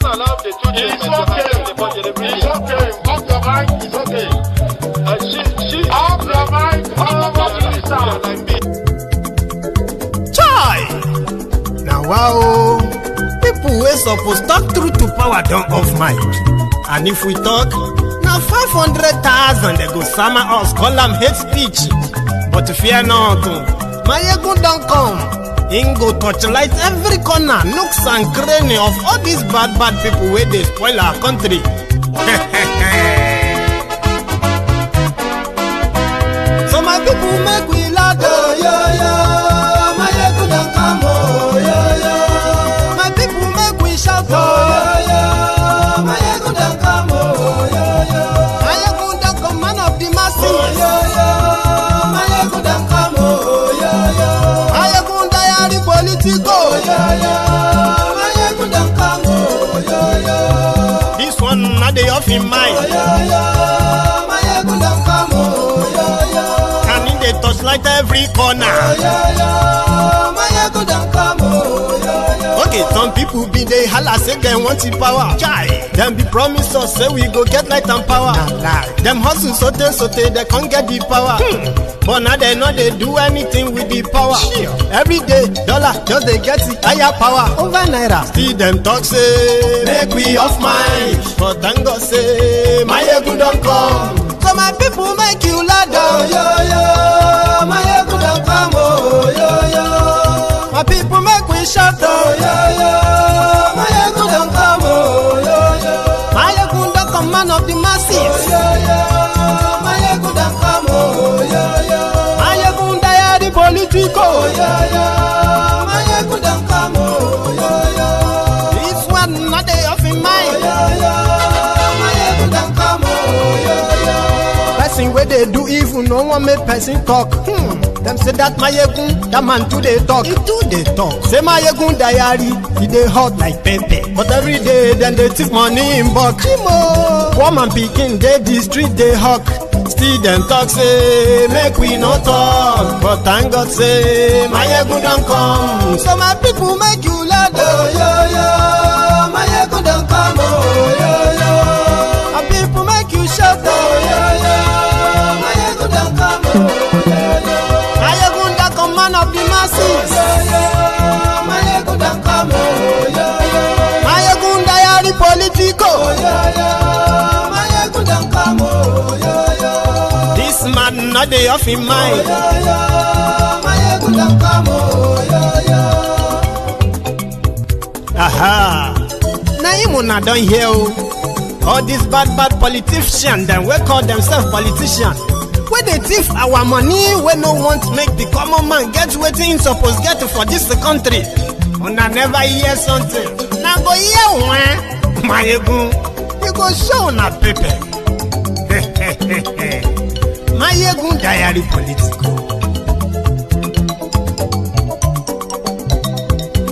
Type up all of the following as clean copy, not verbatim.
allow the children. It's okay. It's okay. Off your mic. It's okay. Off your mic. Chai! Now wow, people wey suppose talk truth to power don't off mic. And if we talk, now 500,000 they go summer us, call them hate speech. But fear not, my ego don't come. Ingo torchlight every corner, nooks and cranny of all these bad people where they spoil our country. So my people make we laugh, oh, yeah. My ego don't come, oh, yeah. My people make we shout, oh, yeah. My ego don't come, oh, yeah. My ego don't come, man of the masses, oh, yeah. My ego don't come, oh, yeah. My ego diary politico, oh, yeah. My ego don't come, oh, yeah. This one not the off in mind, oh, yeah. My ego don't come, oh, yeah. And in the touchlight every corner, oh, yeah. My ego don't come, oh, yeah. Okay, some people be they holla say they want the power. Chai, them be promise us say we go get light and power. Them hustle sote they can't get the power. But now they know they do anything with the power. Every day dollar just they get the higher power over naira. Still them talk say make we off mind. But thank God say my ego don't come. So my people make you laugh, oh, yeah. My ego don't come, oh, yeah. My people make we shout, oh, yeah. My ego don't come, oh, yeah. My ego don't come, man of the masses, oh, yeah. My ego don't come, oh, yeah. My ego diary politico, oh, yeah. My ego don't come, oh, yeah. This one not they off in mind, oh, yeah. My ego don't come, oh, yeah. Person where they do evil, no one make person talk. Them say that my yegun, that man too they talk. He too they talk. Say my yegun diary, he they hot like pepper. But every day then they take money in bulk. Woman picking, they the street they hawk. Still them talk say make we no talk. But thank God say my yegun don't come. So my people make you laugh, oh yeah. My yegun don't come, oh yeah. My people make you shout, oh yeah. My yegun don't come, oh yeah. Man of the masses, my ego don't come, oh yeah. My ego diary politico, oh yeah. My ego don't come, oh yeah. This man not the off in mind, oh yeah. My ego don't come, oh yeah. Aha, now you muna don't hear all these bad politicians. Then we call themselves politicians. Where they thief our money, we no want make the common man get waiting suppose get for this country. And I never hear something. Now go hear one, my ego, you go show na paper. My ego diary political.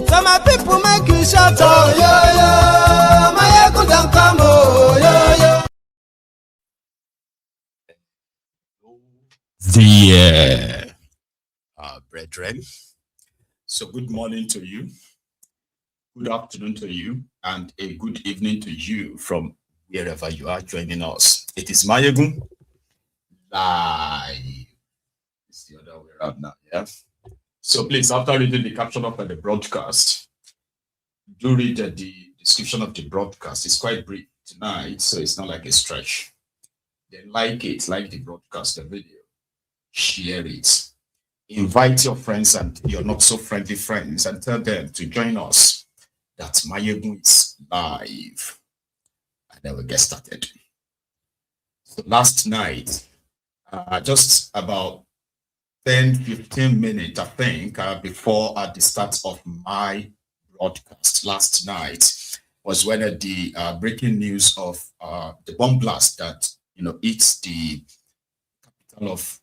So my people make you shout, oh yeah. My ego don't come, oh yeah. Brethren. So good morning to you, good afternoon to you, and a good evening to you from wherever you are joining us. It is Mayegun live. It's the other way around now, yeah? So please, after reading the caption of the broadcast, do read the description of the broadcast. It's quite brief tonight, so it's not like a stretch. Then like it, like the broadcast, the video. Share it. Invite your friends and your not so friendly friends and tell them to join us. That Mayegun is live. And then we'll get started. So last night, just about 10-15 minutes, I think, before at the start of my broadcast last night was when the breaking news of the bomb blast that hits the capital of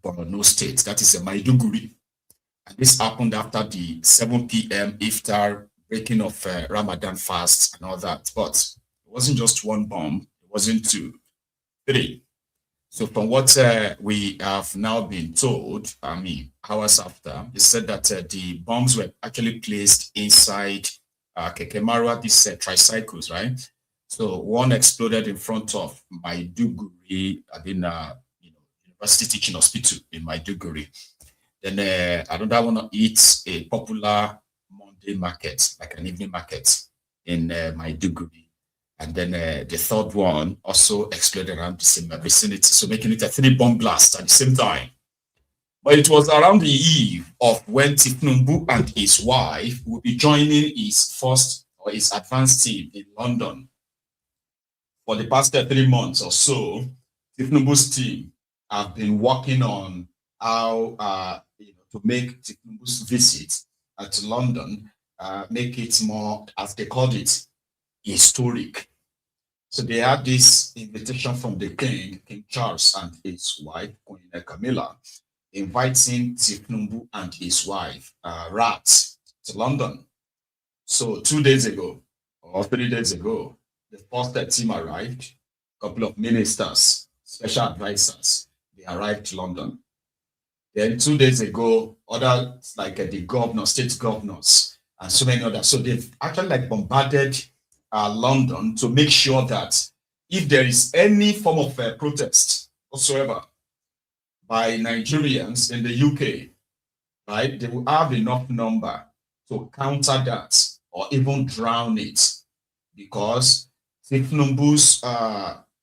Borno State, that is a Maiduguri. And this happened after the 7 p.m. iftar breaking of Ramadan fast and all that. But it wasn't just one bomb, it wasn't two, three. So from what we have now been told, hours after, it said that the bombs were actually placed inside Kekemarua, these tricycles, right? So one exploded in front of Maiduguri, University Teaching Hospital in Maiduguri. Then another one is a popular Monday market, like an evening market in Maiduguri. And then the third one also exploded around the same vicinity, so making it a 3-bomb blast at the same time. But it was around the eve of when Tinubu and his wife will be joining his advanced team in London. For the past 3 months or so, Tinubu's team have been working on how to make Tinubu's visit to London make it more, as they called it, historic. So they had this invitation from the King Charles, and his wife, Queen Camilla, inviting Tinubu and his wife, Rats, to London. So 2 days ago, or 3 days ago, the first team arrived, a couple of ministers, special advisors, they arrived to London. Then 2 days ago, others like the governors, state governors, and so many others. So they've actually bombarded London to make sure that if there is any form of protest whatsoever by Nigerians in the UK, right, they will have enough number to counter that or even drown it, because Tinubu's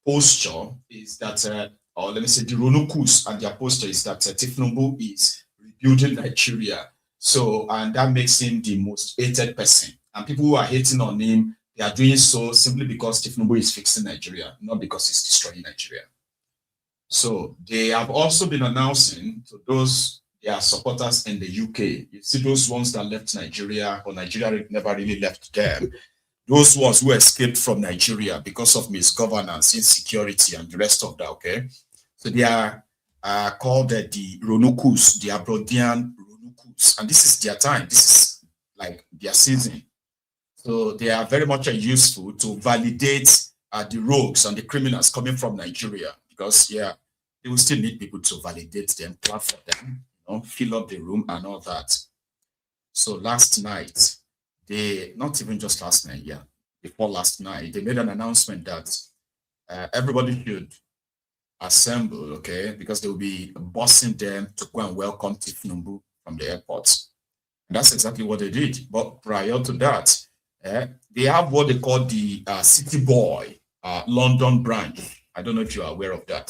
posture is that, or let me say the Ronukus and their posture is that Tinubu is rebuilding Nigeria. So, and that makes him the most hated person. And people who are hating on him, they are doing so simply because Tinubu is fixing Nigeria, not because he's destroying Nigeria. So they have also been announcing to those their supporters in the UK. You see those ones that left Nigeria, or Nigeria never really left them. Those ones who escaped from Nigeria because of misgovernance, insecurity, and the rest of that, okay? So they are called the Ronukus, the Abrodian Ronukus. And this is their time. This is like their season. So they are very much useful to validate the rogues and the criminals coming from Nigeria, because, yeah, they will still need people to validate them, clap for them, fill up the room and all that. So last night, not even just last night, yeah, before last night, they made an announcement that everybody should assemble, okay, because they will be busing them to go and welcome Tinubu from the airport. And that's exactly what they did. But prior to that, they have what they call the City Boy London branch. I don't know if you are aware of that.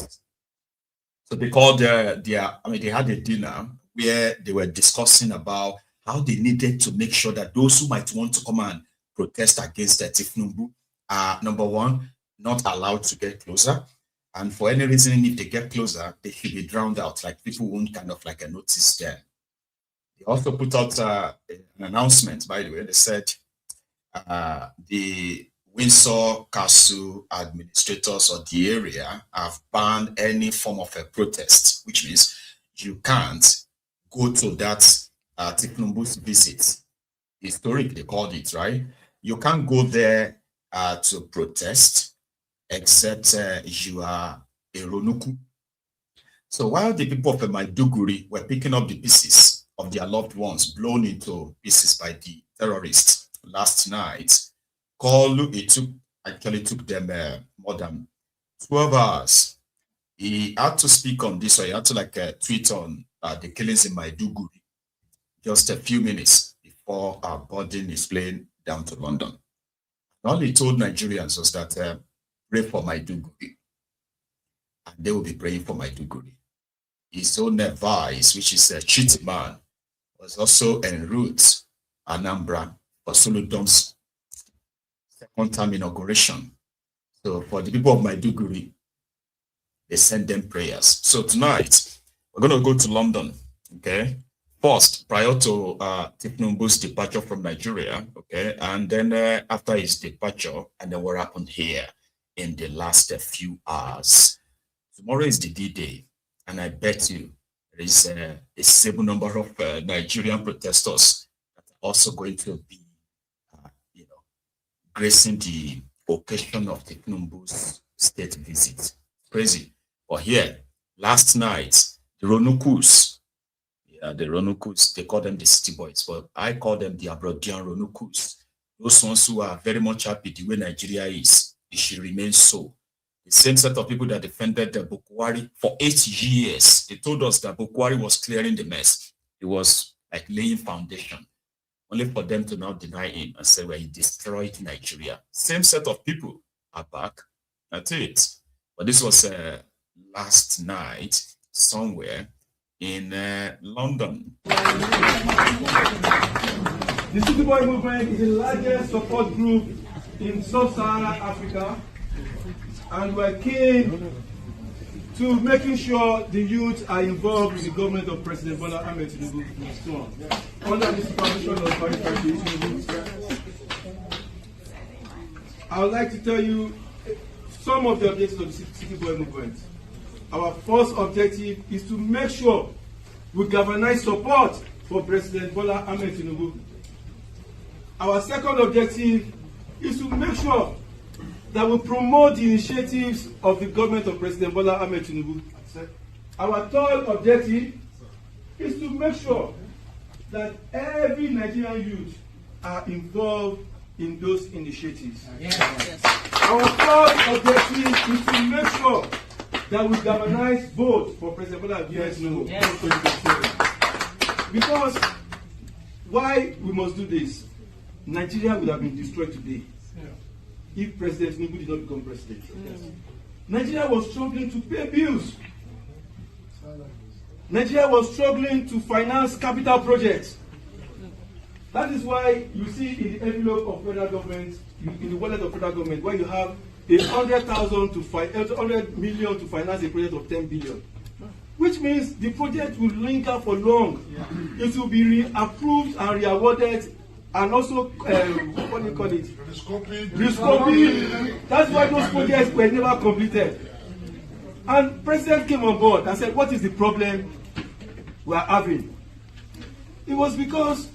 So they called they had a dinner where they were discussing about how they needed to make sure that those who might want to come and protest against Tinubu are, number one, not allowed to get closer. And for any reason, if they get closer, they should be drowned out. Like people won't kind of notice them. They also put out an announcement, by the way. They said the Windsor Castle administrators of the area have banned any form of a protest, which means you can't go to that Tinubu's visit. Historic, they called it, right? You can't go there to protest except you are a Ronuku. So while the people of Maiduguri were picking up the pieces of their loved ones blown into pieces by the terrorists last night, it actually took them more than 12 hours. He had to speak on this, or he had to tweet on the killings in Maiduguri just a few minutes before boarding his plane down to London. All he told Nigerians was that pray for Maiduguri, and they will be praying for Maiduguri. His own vice, which is a Shettima, was also en route Anambra for Soludo's second-term inauguration. So for the people of Maiduguri, they send them prayers. So tonight, we're going to go to London, okay? First, prior to Tinubu's departure from Nigeria, okay? And then after his departure, and then what happened here in the last few hours. Tomorrow is the D-Day, and I bet you there is a stable number of Nigerian protesters that are also going to be gracing the occasion of Tinubu's state visit. Crazy. But here, last night, the Ronukus, they call them the City Boys, but I call them the Abrodian Ronukus. those ones who are very much happy the way Nigeria is, it should remain so. The same set of people that defended the Bukwari for 8 years, they told us that Bukwari was clearing the mess. It was like laying foundation, only for them to now deny him and say, well, he destroyed Nigeria. Same set of people are back at it. But this was last night somewhere in London. The City Boy movement is the largest support group in sub-Saharan Africa, and we're keen to making sure the youth are involved in the government of President Bola Ahmed Tinubu and so on, under the supervision of Vice Shettima. I would like to tell you some of the objectives of the City Boy movement. Our first objective is to make sure we galvanize support for President Bola Ahmed Tinubu. Our second objective is to make sure that we promote the initiatives of the government of President Bola Ahmed Tinubu. Our third objective is to make sure that every Nigerian youth are involved in those initiatives. Yes. Our fourth objective is to make sure that we galvanize vote for President Bola Ahmed Tinubu. Yes. Because why we must do this? Nigeria would have been destroyed today if President Tinubu did not become president. Nigeria was struggling to pay bills. Nigeria was struggling to finance capital projects. That is why you see in the envelope of federal government, in the wallet of federal government, where you have 100 million to finance a project of 10 billion. Which means the project will linger for long. It will be re-approved and re-awarded, and also, what do you call it? Rescoping. That's why those projects were never completed. And President came on board and said, what is the problem we are having? It was because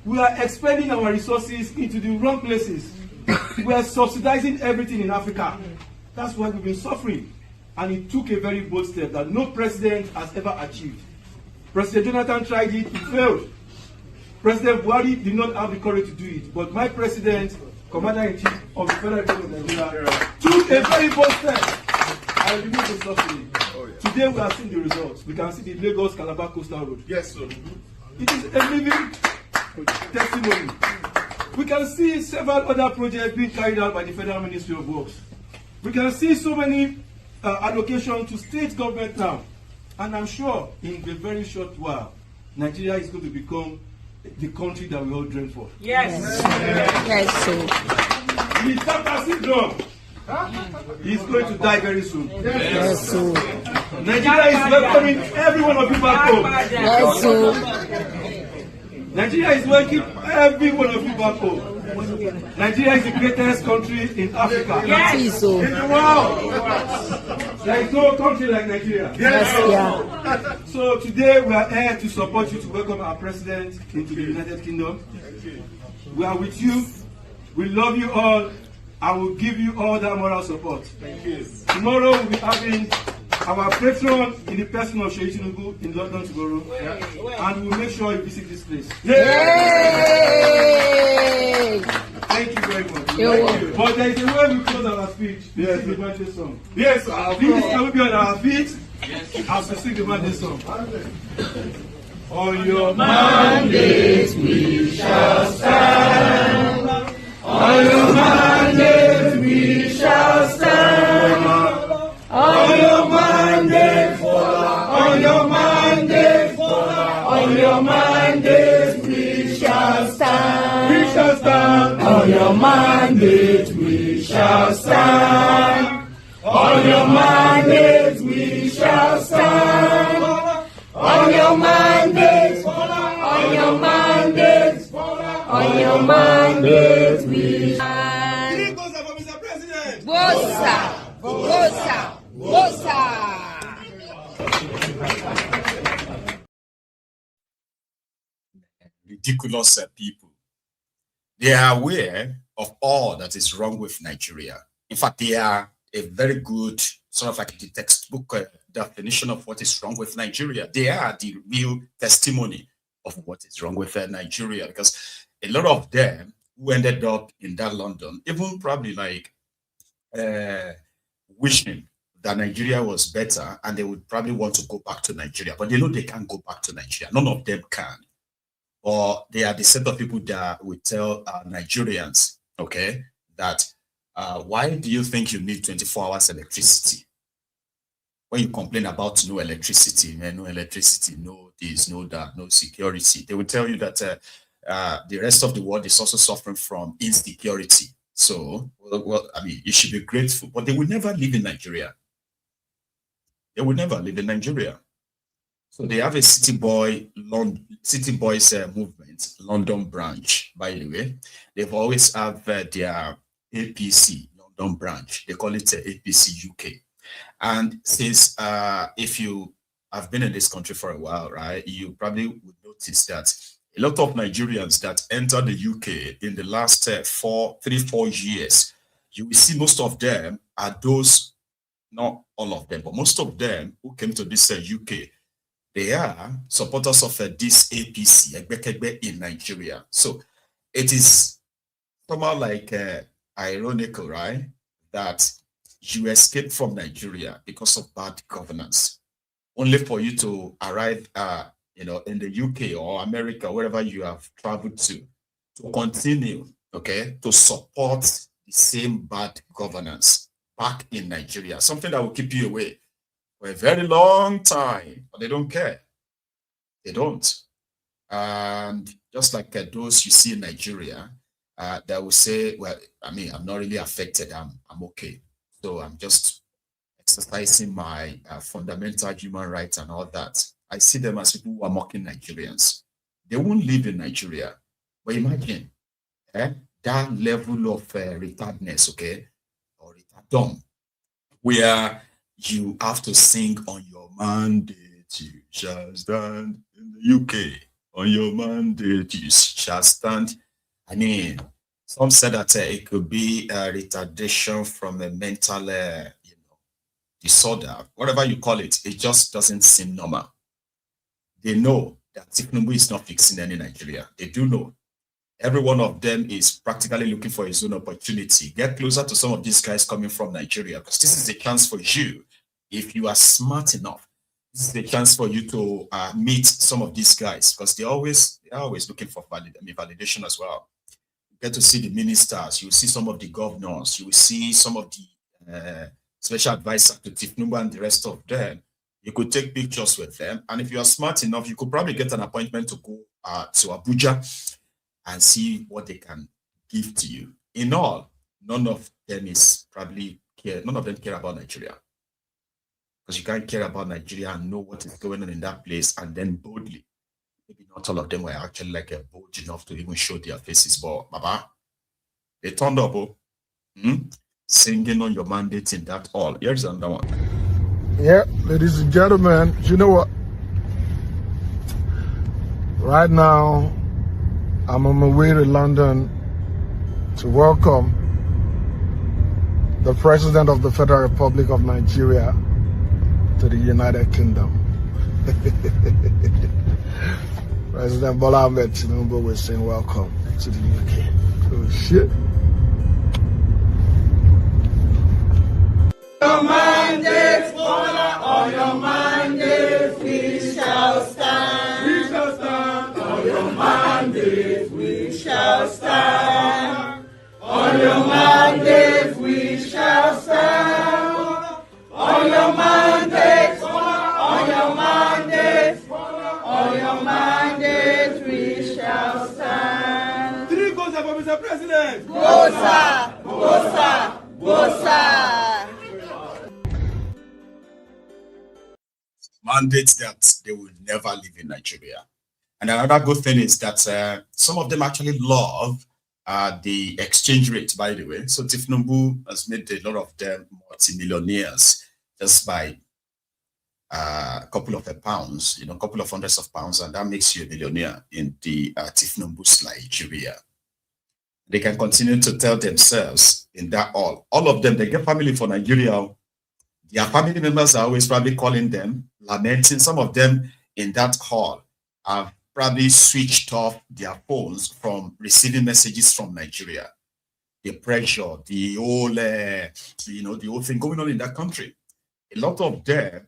we are expending our resources into the wrong places. We are subsidizing everything in Africa. That's why we've been suffering. And he took a very bold step that no president has ever achieved. President Jonathan tried it, he failed. President Buhari did not have the courage to do it. But my president, Commander-in-Chief of the Federal Republic of Nigeria, took a very bold step and removed the subsidy. Today we are seeing the results. We can see the Lagos-Calabar Coastal Road. Yes, sir. It is a living testimony. We can see several other projects being carried out by the Federal Ministry of Works. We can see so many allocations to state government now. And I'm sure in a very short while, Nigeria is going to become the country that we all dream for. Yes. Yes, sir. The Tata syndrome is going to die very soon. Yes, sir. Nigeria is welcoming every one of you back home. Yes, sir. Nigeria is welcoming every one of you back home. Nigeria is the greatest country in Africa. Yes. In the world. There is no country like Nigeria. Yes. Yeah. So today we are here to support you, to welcome our president into the United Kingdom. We are with you. We love you all. I will give you all that moral support. Thank you. Tomorrow we'll be having our patron in the person of Sheikh Tinubu in London tomorrow. Yeah. And we'll make sure you visit this place. Yay! Thank you very much. Thank you. But there is a way we close our speech. Yes. Sing the birthday song. Yes, please can we be on our feet? Yes. As we sing the birthday song. On your mandate we shall stand. On your mandate we shall stand. On your mandate, on your mandate, on your mandate we shall stand. We shall stand. On your mandate we shall stand. On your mandate we shall stand. On your mandate, on your mandate, on your mandate we stand. Here goes for Mr. President. Bosa, Bosa, Bosa. Ridiculous people. They are aware of all that is wrong with Nigeria. In fact, they are a very good sort of like the textbook definition of what is wrong with Nigeria. They are the real testimony of what is wrong with Nigeria, because a lot of them who ended up in that London, even probably like wishing that Nigeria was better, and they would probably want to go back to Nigeria, but they know they can't go back to Nigeria. None of them can. Or they are the set of people that would tell Nigerians, okay, that why do you think you need 24 hours electricity? When you complain about no electricity, no electricity, no this, no that, no security, they will tell you that the rest of the world is also suffering from insecurity. So, well, I mean, you should be grateful, but they will never live in Nigeria. They will never live in Nigeria. So they have a City Boys movement, London branch, by the way. They've always have their APC, London branch. They call it APC UK. And since if you have been in this country for a while, right, you probably would notice that a lot of Nigerians that entered the UK in the last 3-4 years, you will see most of them are those, not all of them, but most of them who came to this UK, they are supporters of this APC in Nigeria. So it is somehow like ironical, right, that you escape from Nigeria because of bad governance, only for you to arrive, in the UK or America, wherever you have traveled to continue, okay, to support the same bad governance back in Nigeria, something that will keep you away for a very long time, but they don't care. They don't. And just like those you see in Nigeria, that will say, well, I mean, I'm not really affected. I'm okay. So I'm just exercising my fundamental human rights and all that. I see them as people who are mocking Nigerians. They won't live in Nigeria. But imagine that level of retardedness, okay, or retardom, where you have to sing on your mandate, you shall stand in the UK. On your mandate, you shall stand. I mean, some said that it could be a retardation from a mental, disorder, whatever you call it. It just doesn't seem normal. They know that Tinubu is not fixing any Nigeria. They do know. Every one of them is practically looking for his own opportunity. Get closer to some of these guys coming from Nigeria, because this is a chance for you. If you are smart enough, this is a chance for you to meet some of these guys, because they are always looking for validation as well. You get to see the ministers, you will see some of the governors, you will see some of the special advisors to Tinubu and the rest of them. You could take pictures with them, and if you are smart enough, you could probably get an appointment to go to Abuja and see what they can give to you. In all, none of them care about Nigeria. Because you can't care about Nigeria and know what is going on in that place, and then boldly, maybe not all of them were actually like bold enough to even show their faces, but Baba, they turned up, singing on your mandate in that hall. Here's another one. Yeah, ladies and gentlemen, you know what? Right now, I'm on my way to London to welcome the President of the Federal Republic of Nigeria to the United Kingdom. President Bola Ahmed Tinubu was saying welcome to the UK. Oh shit. Your mandate, on your mandate, we shall stand. We shall stand. On your mandate, we shall stand. On your mandate, we shall stand. On your mandate, on your mandate, on your mandate, we shall stand. Three goes up, Mr. President. Go, sir. Go, sir. Go, sir. Mandate that they will never live in Nigeria. And another good thing is that some of them actually love the exchange rate, by the way. So Tinubu has made a lot of them multi-millionaires just by a couple of pounds, a couple of hundreds of pounds, and that makes you a millionaire in the Tinubu's Nigeria. They can continue to tell themselves in that all of them, they get family for Nigeria. Their family members are always probably calling them, lamenting. Some of them in that hall have probably switched off their phones from receiving messages from Nigeria. The pressure, the whole, the whole thing going on in that country. A lot of them,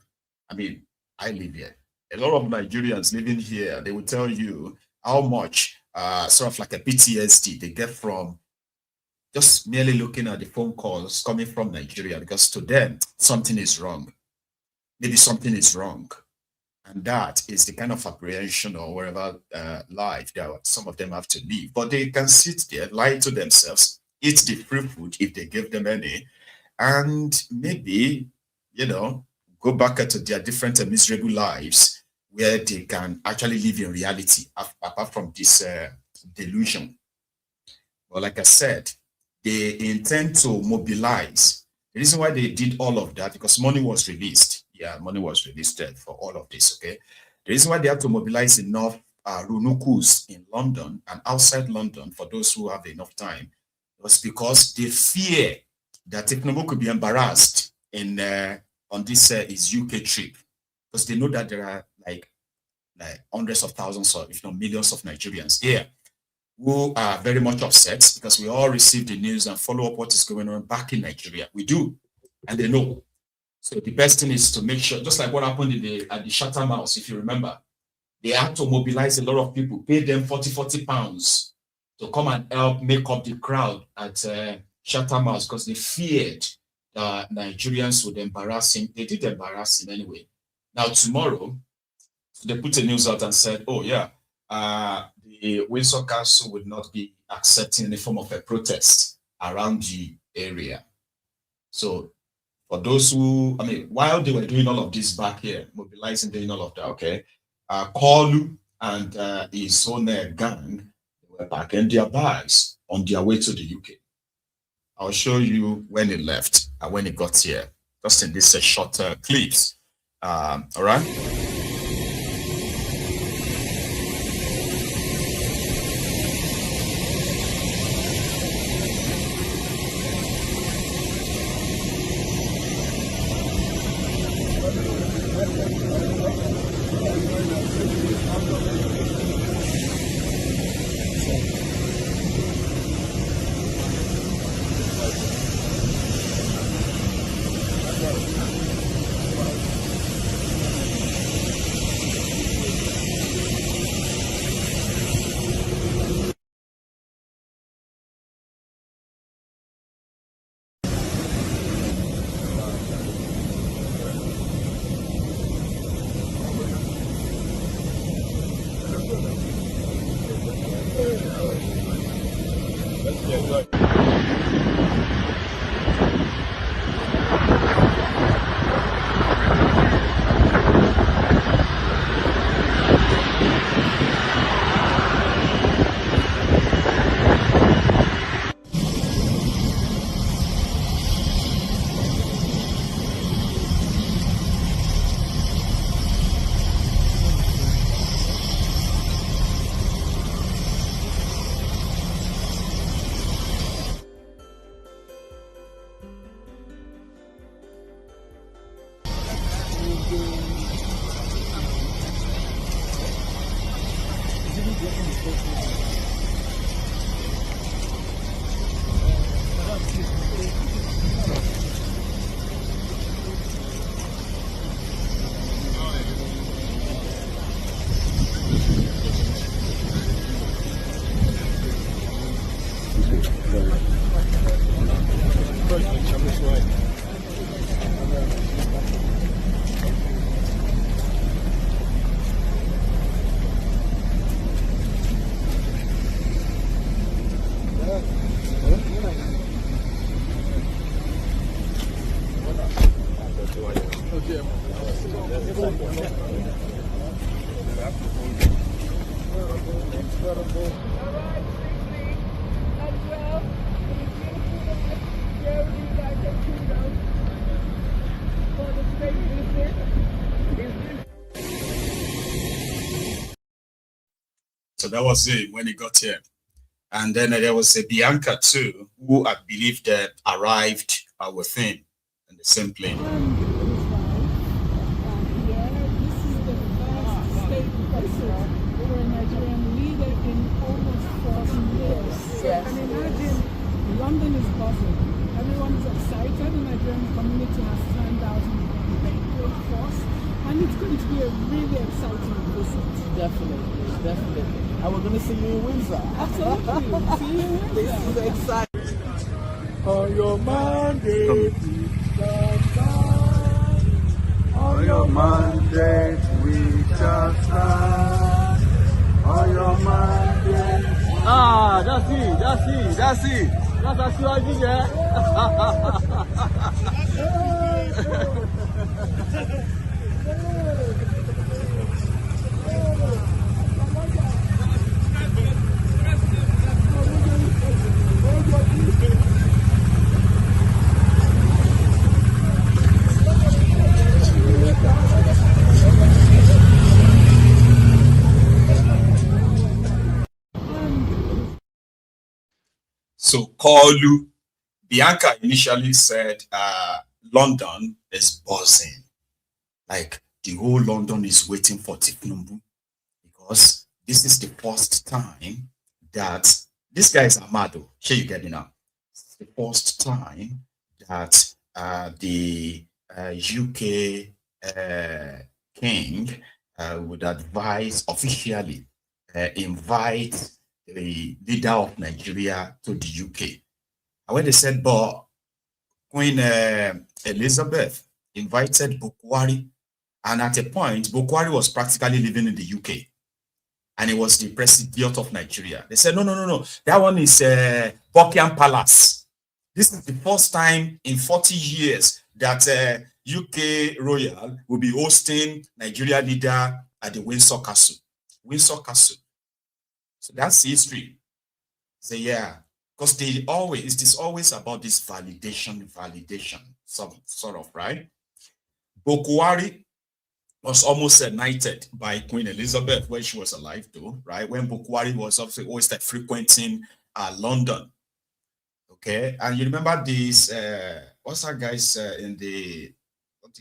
I mean, I live here. A lot of Nigerians living here, they will tell you how much sort of like a PTSD they get from just merely looking at the phone calls coming from Nigeria, because to them, something is wrong. Maybe something is wrong. And that is the kind of apprehension or whatever life that some of them have to live. But they can sit there, lie to themselves, eat the free food if they give them any, and maybe, go back to their different miserable lives where they can actually live in reality apart from this delusion. But like I said, they intend to mobilize. The reason why they did all of that, because money was released. Yeah, money was released for all of this, okay? The reason why they had to mobilize enough Runukus in London and outside London, for those who have enough time, was because they fear that Tinubu could be embarrassed on this his UK trip, because they know that there are like hundreds of thousands or if not millions of Nigerians here who are very much upset, because we all receive the news and follow up what is going on back in Nigeria. We do, and they know. So the best thing is to make sure, just like what happened at the Shettima House, if you remember, they had to mobilize a lot of people, pay them 40 pounds to come and help make up the crowd at Shettima House, because they feared that Nigerians would embarrass him. They did embarrass him anyway. Now tomorrow, they put a news out and said, oh yeah, the Windsor Castle would not be accepting any form of a protest around the area. So for those who, while they were doing all of this back here, mobilizing, doing all of that, okay, Kolu and his own gang were packing their bags on their way to the UK. I'll show you when it left and when it got here, just in this short clips. All right. So that was it when he got here. And then there was a Bianca too, who I believe that arrived with him in the same plane. Yeah, this is the first state person who were in London is buzzing. Everyone is excited. The Nigerian community has turned out in great force, and it's going to be a really exciting visit. Definitely. And we're going to see you in Windsor. Absolutely. See you in Windsor. This is exciting. On your mandate, on your mandate, we shall stand. On your mandate. Ah, that's it. That's Asiwaju, yeah. So Kalu, Bianca initially said London is buzzing. Like the whole London is waiting for Tinubu, because this is the first time that this guy is Amado. Sure, you get it now. It's the first time that the UK king would advise officially invite the leader of Nigeria to the UK. And when they said, but Queen Elizabeth invited Bukwari, and at a point, Bukwari was practically living in the UK, and he was the president of Nigeria. They said, no, that one is Buckingham Palace. This is the first time in 40 years that UK royal will be hosting Nigeria leader at the Windsor Castle. Windsor Castle. So that's history. So yeah, because it is always about this validation, sort of, right? Bukwari was almost knighted by Queen Elizabeth when she was alive, though, right? When Bukwari was obviously always frequenting London. Okay, and you remember this? What's that guy's in the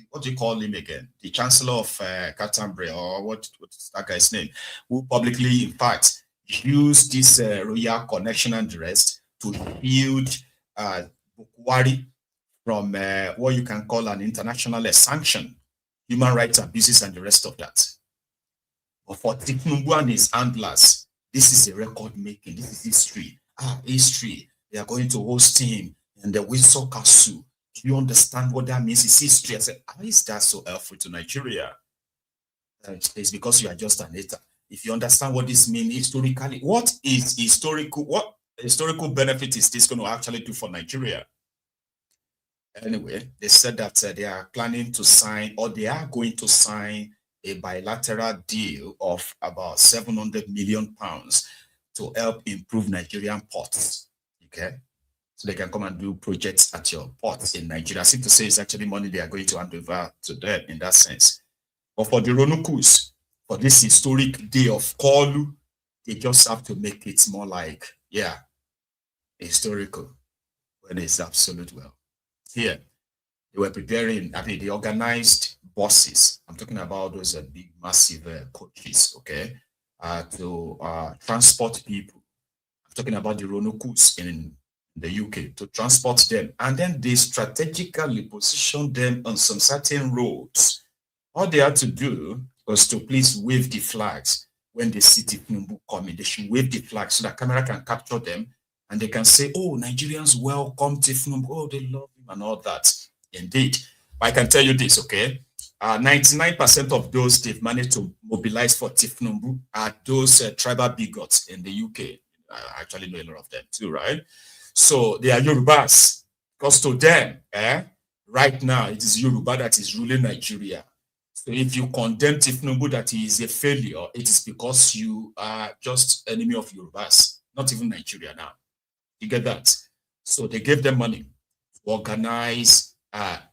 what do you call him again? The Chancellor of Canterbury, or what's that guy's name? Who publicly, in fact, used this royal connection and the rest to shield Bukwari from what you can call an international sanction, human rights abuses, and the rest of that. But for Tinubu and his handlers, this is a record making. This is history. History. They are going to host him in the Windsor Castle. Do you understand what that means? It's history. I said, how is that so helpful to Nigeria? It's because you are just an hater. If you understand what this means historically, what historical benefit is this going to actually do for Nigeria? Anyway, they said that they are planning to sign, or they are going to sign, a bilateral deal of about £700 million to help improve Nigerian ports. Okay, so they can come and do projects at your ports in Nigeria. I seem to say it's actually money they are going to hand over to them in that sense. But for the Ronukus, for this historic day of Kalu, they just have to make it more like, yeah, historical, when it's absolute well. Here, they were preparing, they organized buses. I'm talking about those big, massive coaches, okay, to transport people. I'm talking about the Ronukus in the UK, to transport them. And then they strategically positioned them on some certain roads. All they had to do was to please wave the flags when they see Tinubu coming. They should wave the flags so that camera can capture them and they can say, oh, Nigerians welcome Tinubu. Oh, they love him and all that. Indeed. But I can tell you this, okay? 99% of those they've managed to mobilize for Tinubu are those tribal bigots in the UK. I actually know a lot of them too, right? So they are Yorubas. Because to them, right now, it is Yoruba that is ruling Nigeria. So if you condemn Tinubu that he is a failure, it is because you are just enemy of Yorubas, not even Nigeria now. You get that? So they gave them money to organize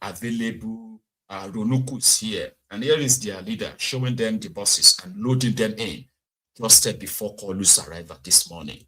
available Ronukus here. And here is their leader showing them the buses and loading them in just before Kalu's arrival this morning.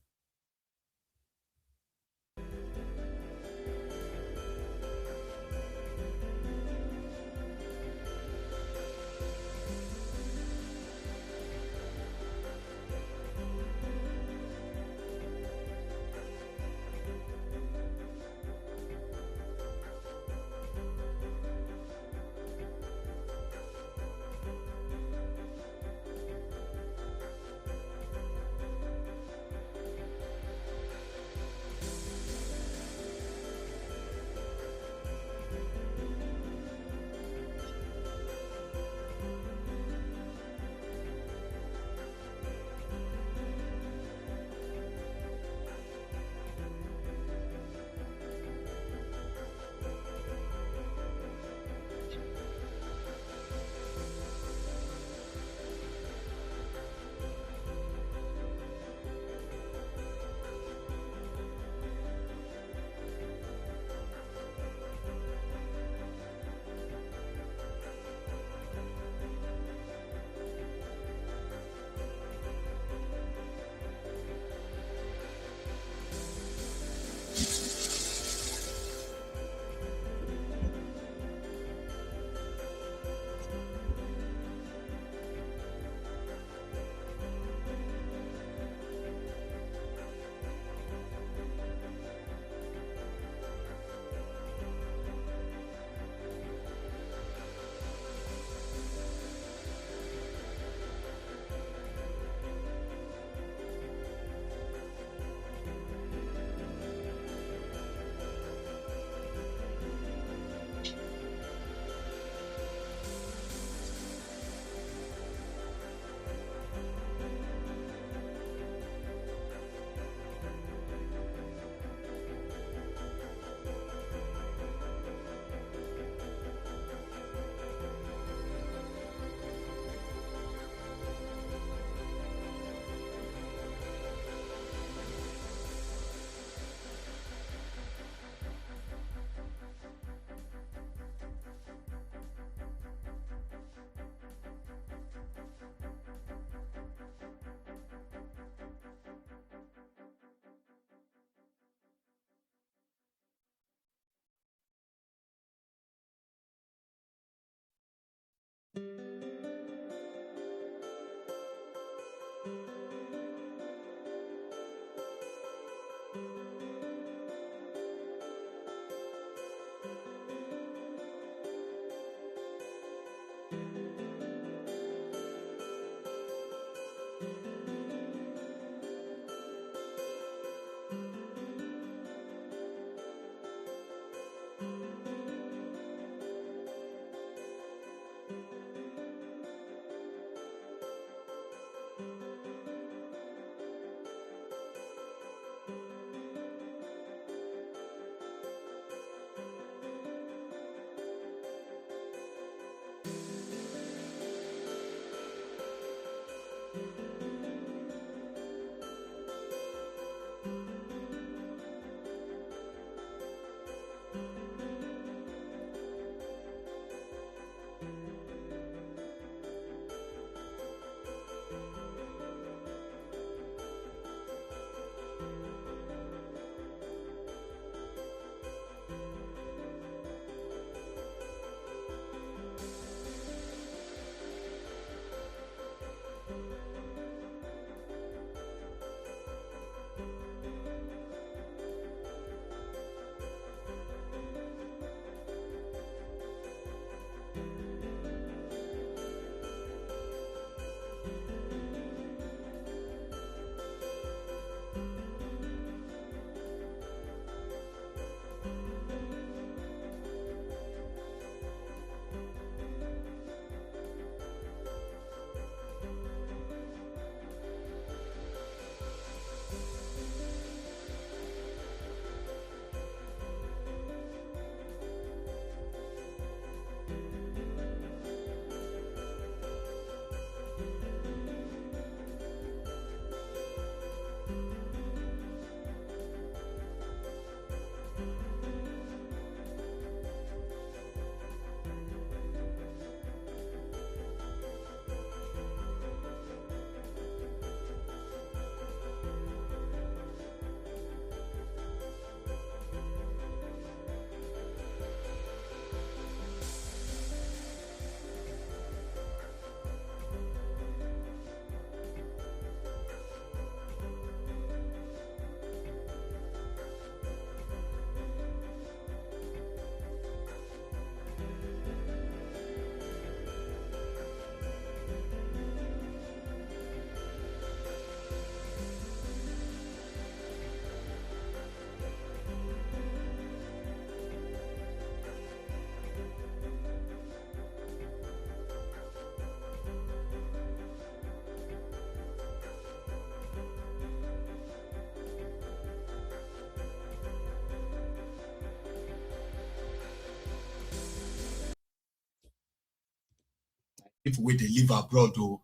people where they live abroad. Though.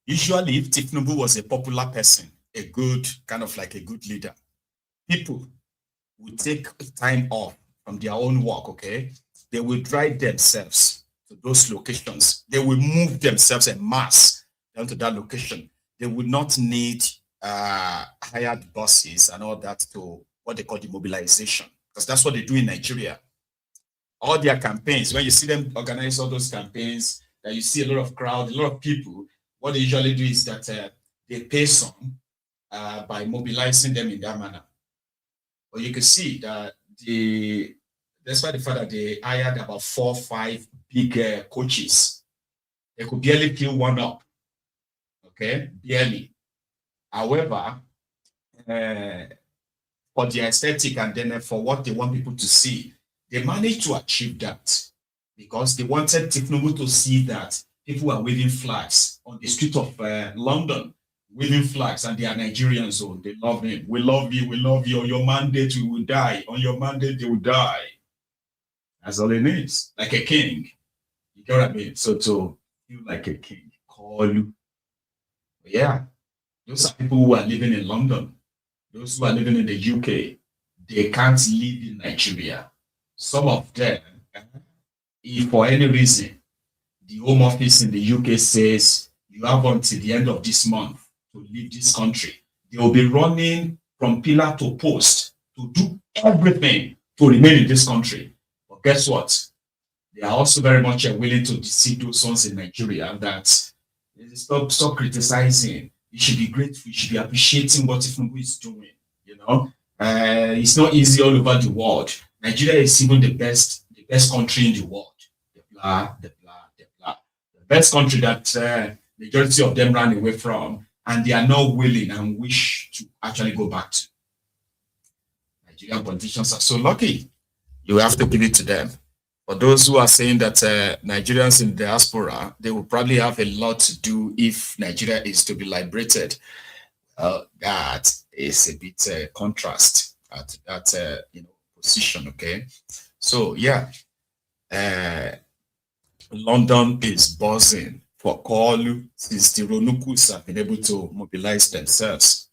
Usually, if Tinubu was a popular person, a good, kind of like a good leader, people would take time off from their own work, okay? They will drive themselves to those locations. They will move themselves en masse down to that location. They would not need hired buses and all that to what they call the mobilization, because that's what they do in Nigeria. All their campaigns, when you see them organize all those campaigns, that you see a lot of crowd, a lot of people, what they usually do is that they pay some by mobilizing them in that manner. But you can see that despite the fact that they hired about 4 or 5 big coaches, they could barely fill one up. Okay, barely. However, for the aesthetic and then for what they want people to see, they managed to achieve that because they wanted Tinubu to see that people are waving flags on the street of London, waving flags, and they are Nigerians, so they love him. We love you, we love you. On your mandate, we will die. On your mandate, they will die. That's all it is. Like a king. You get what I mean? So to feel like a king, call you. Yeah, those are people who are living in London. Those who are living in the UK, they can't live in Nigeria. Some of them, if for any reason, the Home Office in the UK says you have until the end of this month to leave this country, they will be running from pillar to post to do everything to remain in this country. But guess what? They are also very much willing to deceive those ones in Nigeria that stop criticizing. You should be grateful. You should be appreciating what Tinubu is doing. You know, it's not easy all over the world. Nigeria is even the best country in the world. The best country that majority of them ran away from, and they are not willing and wish to actually go back to. Nigerian politicians are so lucky. You have to give it to them. For those who are saying that Nigerians in the diaspora, they will probably have a lot to do if Nigeria is to be liberated. That is a bit contrast at that position. Okay, so yeah, London is buzzing for Kolu since the Ronukus have been able to mobilize themselves.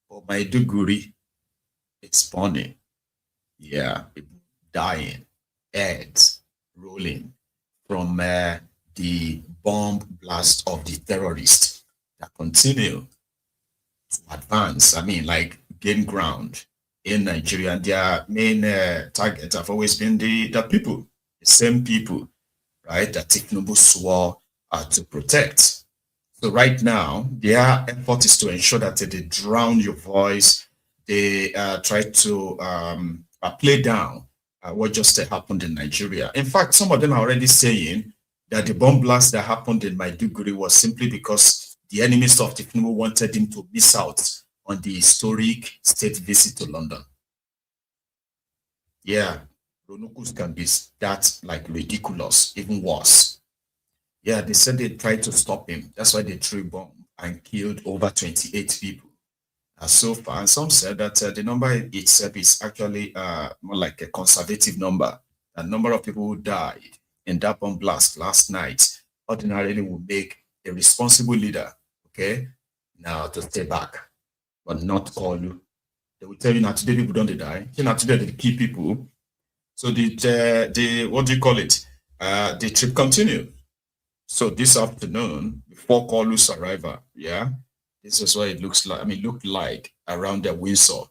For Maiduguri, it's burning. Yeah, people dying. Heads rolling from the bomb blast of the terrorists that continue to advance. I mean, like gain ground in Nigeria. And their main target have always been the people, the same people, right, that Tinubu swore to protect. So right now, their effort is to ensure that they drown your voice. They try to play down what just happened in Nigeria. In fact, some of them are already saying that the bomb blast that happened in Maiduguri was simply because the enemies of Tinubu wanted him to miss out on the historic state visit to London. Yeah, Ronukus can be that like ridiculous, even worse. Yeah, they said they tried to stop him. That's why they threw a bomb and killed over 28 people. So far, and some said that the number itself is actually more like a conservative number. The number of people who died in that bomb blast last night ordinarily would make a responsible leader, okay, now to stay back, but not call you. They will tell you now today people don't die. Now today they kill people. So the what do you call it? The trip continued. So this afternoon, before Kolu's arrival, yeah. This is what it looks like. I mean, looked like around the Windsor.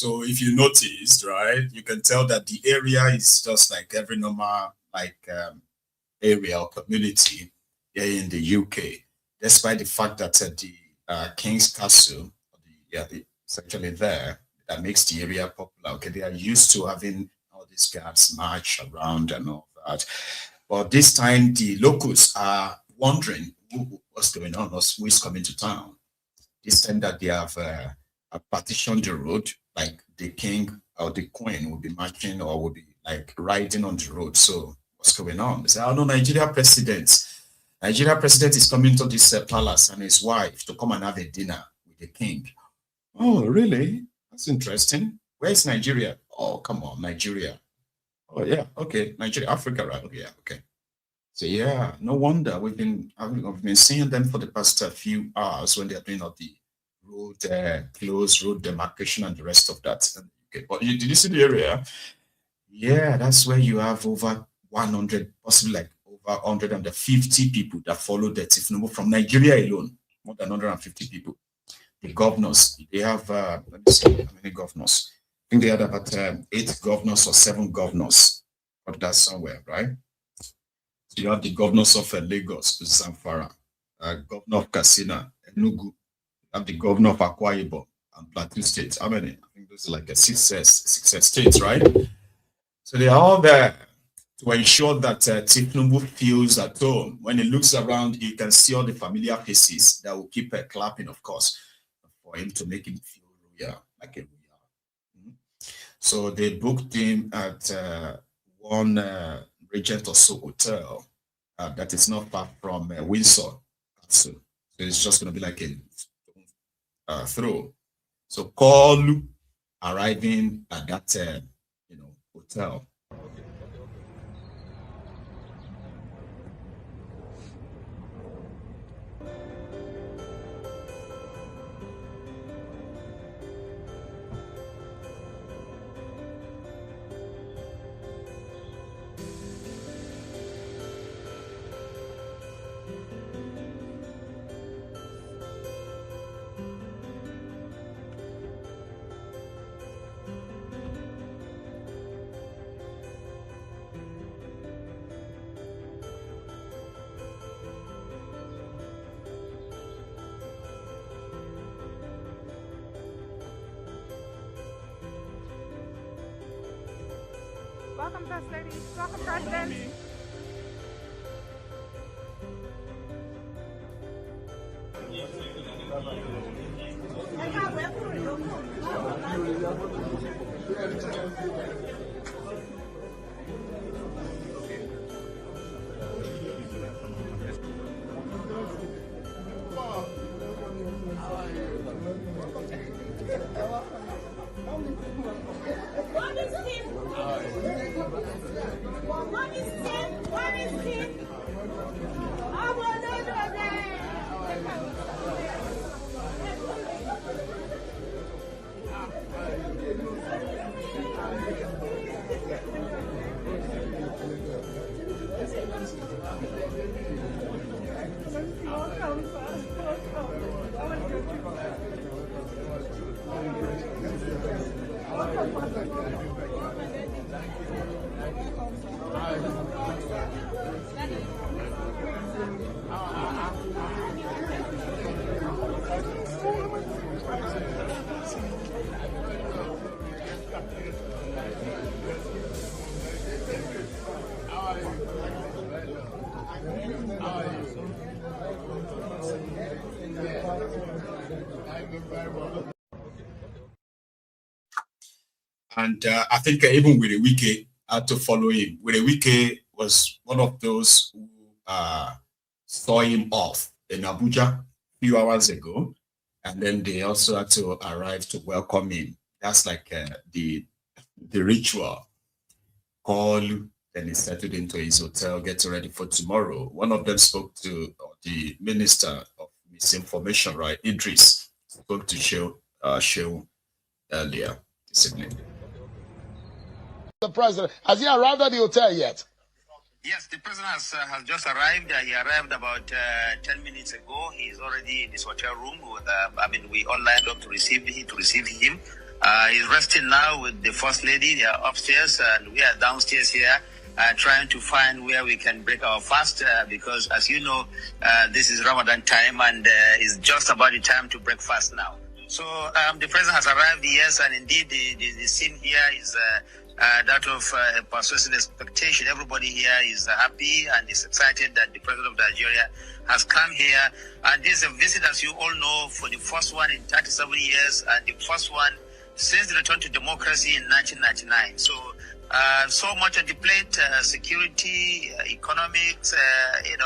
So if you noticed, right, you can tell that the area is just like every normal area or community here in the UK, despite the fact that the King's Castle, it's actually there, that makes the area popular. Okay, they are used to having all these guards march around and all that. But this time, the locals are wondering what's going on, who is coming to town. This time that they have partitioned the road, like the king or the queen will be marching or will be like riding on the road. So what's going on? They say, oh no, Nigeria president is coming to this palace and his wife to come and have a dinner with the king. Oh, really? That's interesting. Where is Nigeria? Oh, come on, Nigeria. Oh, yeah, okay, Nigeria, Africa, right? Yeah, okay. So yeah, no wonder we've been seeing them for the past few hours when they are doing all the road close, road demarcation, and the rest of that. Okay, but did you see the area? Yeah, that's where you have over 100, possibly like over 150 people that follow the Tinubu from Nigeria alone. More than 150 people. The governors, they have, let me see how many governors. I think they had about 8 governors or 7 governors. But that's somewhere, right? So you have the governors of Lagos, Zamfara, governor of Katsina, Enugu, you have the governor of Akwa Ibom and Plateau State. How many? I think those are like a 6 states, right? So they are all there to ensure that Tinubu feels at home. When he looks around, he can see all the familiar faces that will keep clapping, of course, for him to make him feel royal, like a royal. So they booked him at one Regent or so hotel that is not far from Windsor Castle. So it's just going to be like a throw. So call arriving at that hotel. Welcome, First Lady. Welcome, President. And I think even with Wike had to follow him. Wike was one of those who saw him off in Abuja a few hours ago. And then they also had to arrive to welcome him. That's like the ritual. Call, then he settled into his hotel, get ready for tomorrow. One of them spoke to the Minister of Misinformation, right? Idris spoke to Shehu earlier this evening. The president, has he arrived at the hotel yet? Yes, the president has just arrived. He arrived about 10 minutes ago. He's already in his hotel room. We all lined up to receive him. He's resting now with the First Lady. They are upstairs, and we are downstairs here trying to find where we can break our fast because, as you know, this is Ramadan time, and it's just about the time to break fast now. So the President has arrived, yes, and indeed the scene here is that of persuasive expectation. Everybody here is happy and is excited that the President of Nigeria has come here. And this is a visit, as you all know, for the first one in 37 years and the first one since the return to democracy in 1999. So much on the plate, security, economics, a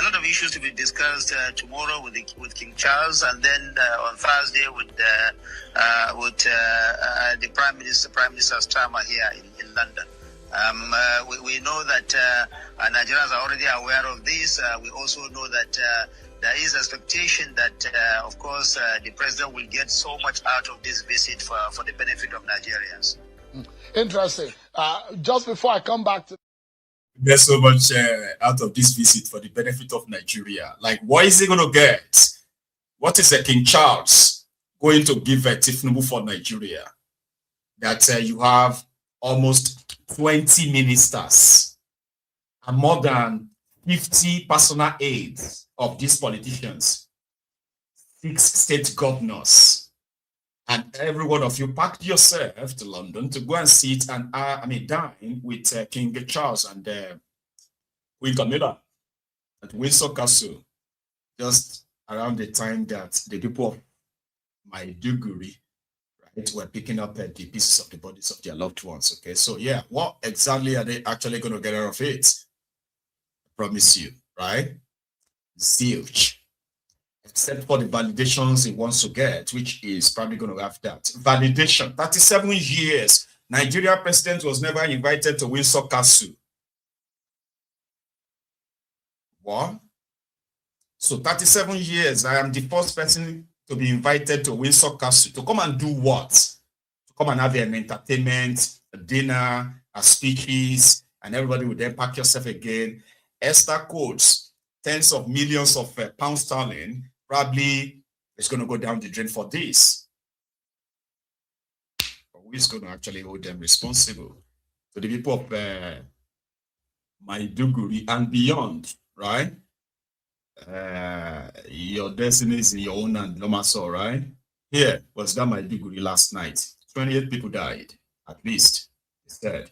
lot of issues to be discussed tomorrow with King Charles, and then on Thursday with the Prime Minister's term here in London. We know that Nigerians are already aware of this. We also know that there is expectation that, of course, the President will get so much out of this visit for the benefit of Nigerians. Interesting. Just before I come back to... There's so much out of this visit for the benefit of Nigeria. Like, what is he going to get? What is King Charles going to give Tinubu for Nigeria? That you have almost 20 ministers and more than 50 personal aides of these politicians, 6 state governors, and every one of you packed yourself to London to go and sit and dine with King Charles and Queen Camilla at Windsor Castle, just around the time that the people of Maiduguri, right, were picking up the pieces of the bodies of their loved ones. Okay, so yeah, what exactly are they actually going to get out of it? I promise you, right? Zilch. Except for the validations he wants to get, which is probably going to have that. Validation. 37 years. Nigeria president was never invited to Windsor Castle. What? So 37 years, I am the first person to be invited to Windsor Castle. To come and do what? To come and have an entertainment, a dinner, a speeches, and everybody would then pack yourself again. Esther quotes tens of millions of pounds sterling. Probably it's going to go down the drain for this. But who is going to actually hold them responsible? To the people of Maiduguri and beyond, right? Your destiny is in your own hand, Lomaso, right? Here was that Maiduguri last night. 28 people died, at least, he said.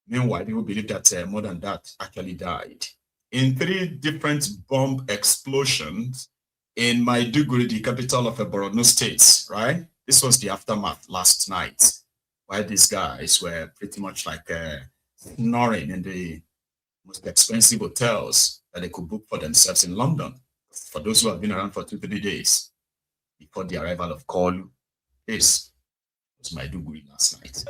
Meanwhile, people believe that more than that actually died. In 3 different bomb explosions in Maiduguri, the capital of the Borno state, right? This was the aftermath last night, while these guys were pretty much like snoring in the most expensive hotels that they could book for themselves in London. For those who have been around for 2-3 days before the arrival of Kolu, this was Maiduguri last night.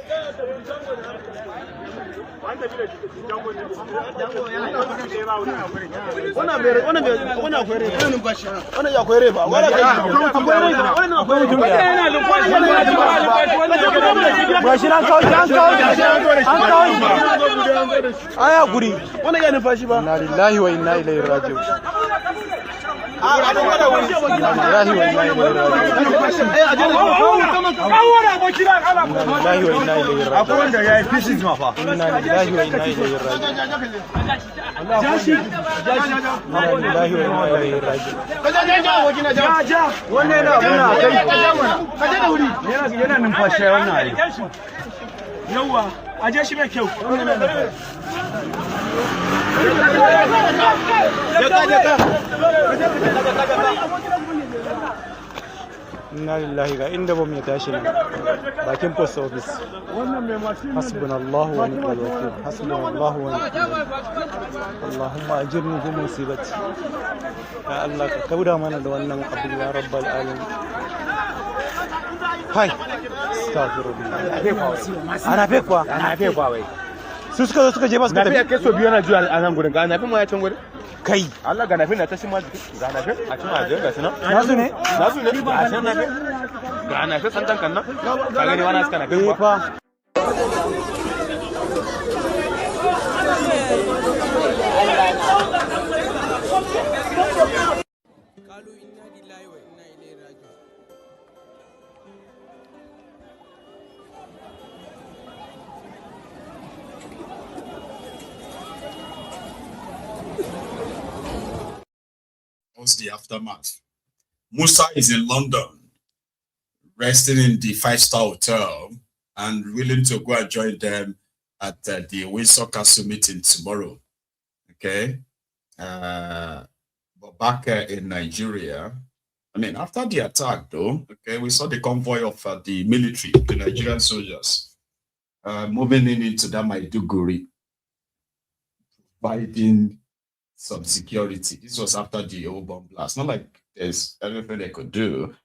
Inna lillahi ga inda bom ya tashi nan bakin post office. Hasbunallahu wa ni'mal wakeel. Hasbunallahu wa ni'mal wakeel. Allahumma ajirni fi musibati. Ya Allah ka kauda mana da wannan abu ya rabbal alamin. Hai. Astaghfirullah. Ana fekwa wai. Su suka je ba su tafi. Kai so biyo na juya a nan gurin ga na fi mu ya can gurin. Kai Allah ga nafin na ta shi ma ga nafin a cikin ajiyar ga sunan nasu ne a cikin nafin ga nafin san tankan nan ka gani wani suka nafin fa What's the aftermath? Musa is in London, resting in the 5-star hotel and willing to go and join them at the Windsor Castle meeting tomorrow. Okay. But back in Nigeria, I mean, after the attack, though, okay, we saw the convoy of the military, the Nigerian soldiers, moving into that Maiduguri, providing some security. This was after the old bomb blast. Not like there's anything they could do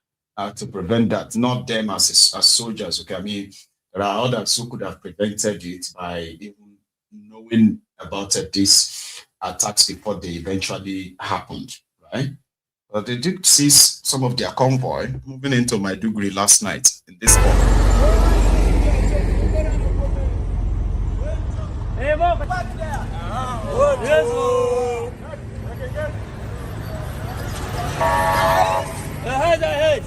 to prevent that. Not them as soldiers. Okay, I mean, there are others who could have prevented it by even knowing about these attacks before they eventually happened, right? But they did seize some of their convoy moving into Maiduguri last night in this port. Ahead.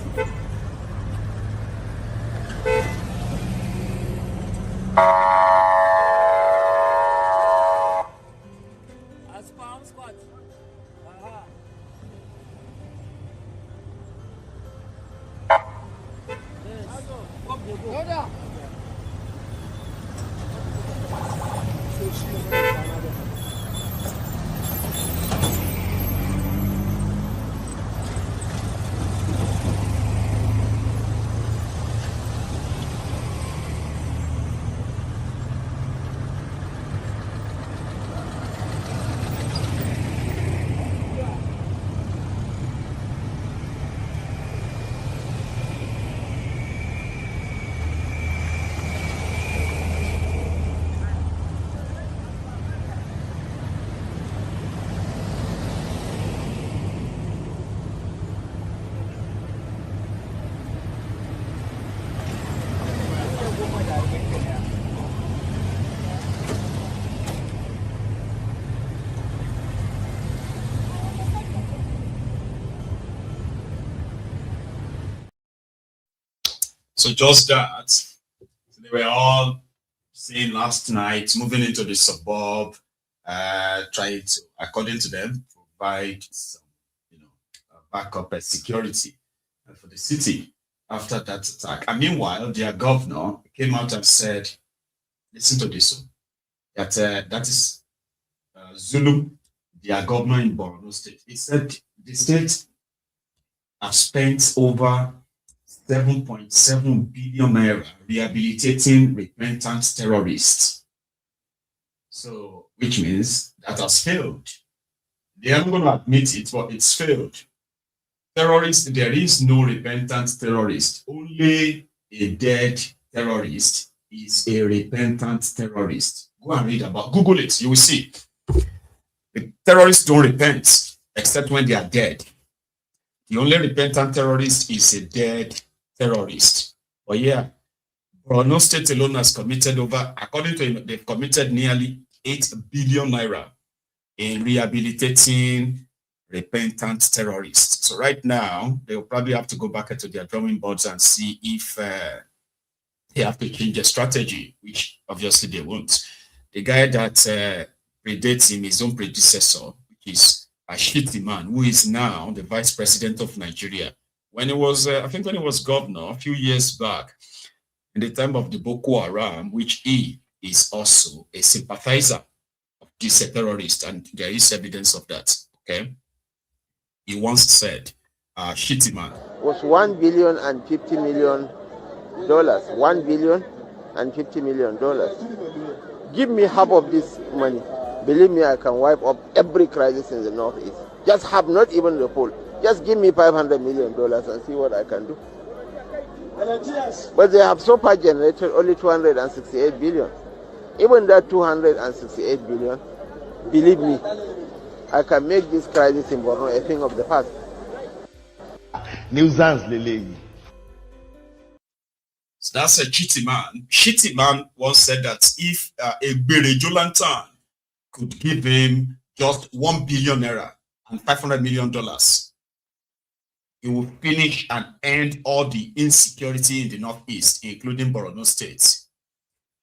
So just that, so they were all saying last night, moving into the suburb, trying to, according to them, provide some, backup security for the city after that attack. And meanwhile, their governor came out and said, listen to this, that that is Zulu, their governor in Borno State. He said the state have spent over 7.7 billion naira rehabilitating repentant terrorists. So, which means that has failed. They are not going to admit it, but it's failed. Terrorists, there is no repentant terrorist. Only a dead terrorist is a repentant terrorist. Go and read about, Google it, you will see. The terrorists don't repent except when they are dead. The only repentant terrorist is a dead terrorist. But yeah, Borno State alone has committed over, according to him, they've committed nearly 8 billion naira in rehabilitating repentant terrorists. So right now, they'll probably have to go back into their drawing boards and see if they have to change their strategy, which obviously they won't. The guy that predates him, his own predecessor, which is Shettima, who is now the vice president of Nigeria. When he was, I think when he was governor a few years back, in the time of the Boko Haram, which he is also a sympathizer of this terrorist, and there is evidence of that, okay? He once said, Shettima was $1 billion and $50 million. $1 billion and $50 million. Give me half of this money. Believe me, I can wipe up every crisis in the Northeast. Just have not even the full. Just give me $500 million and see what I can do. But they have so far generated only 268 billion. Even that 268 billion, believe me, I can make this crisis in Borno a thing of the past. So that's a Shettima. Shettima once said that if a Berejolantan could give him just 1 billion naira and $500 million, it will finish and end all the insecurity in the Northeast, including Borno State.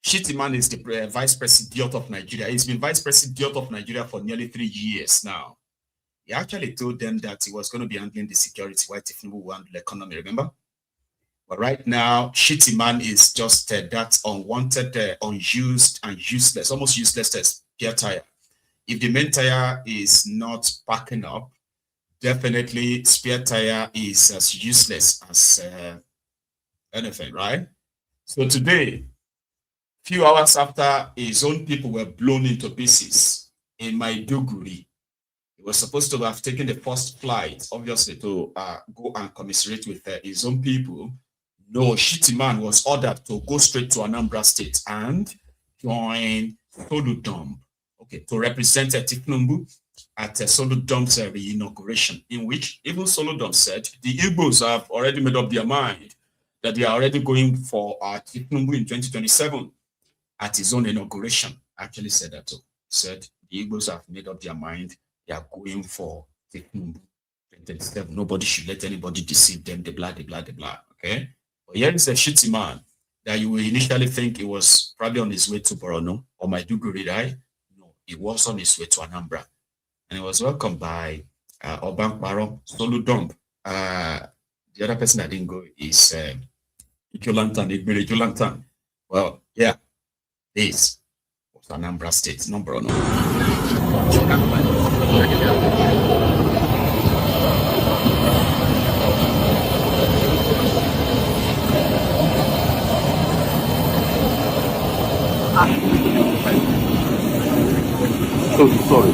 Shettima is the vice president of Nigeria. He's been vice president of Nigeria for nearly 3 years now. He actually told them that he was going to be handling the security while Tinubu will handle the economy, remember? But right now, Shettima is just that unwanted, unused and useless, almost useless spare tire. If the main tire is not packing up, definitely spare tire is as useless as anything, right? So today, few hours after his own people were blown into pieces in Maiduguri, he was supposed to have taken the first flight, obviously, to go and commiserate with his own people. No, Shettima was ordered to go straight to Anambra State and join Soludo, okay, to represent Tinubu at Soludo's inauguration, in which even Soludo said the Igbos have already made up their mind that they are already going for Tinubu in 2027 at his own inauguration. Actually said that too. Said the Igbos have made up their mind, they are going for Tinubu 2027. Nobody should let anybody deceive them, the blah, okay? But here is a Shettima that you will initially think it was probably on his way to Borno or Maiduguri, right? No, it was on his way to Anambra. And it was welcomed by Obankparo, Soludo. The other person that didn't go is Ijulantan. Well, yeah, this was Anambra State, no Borno. So sorry.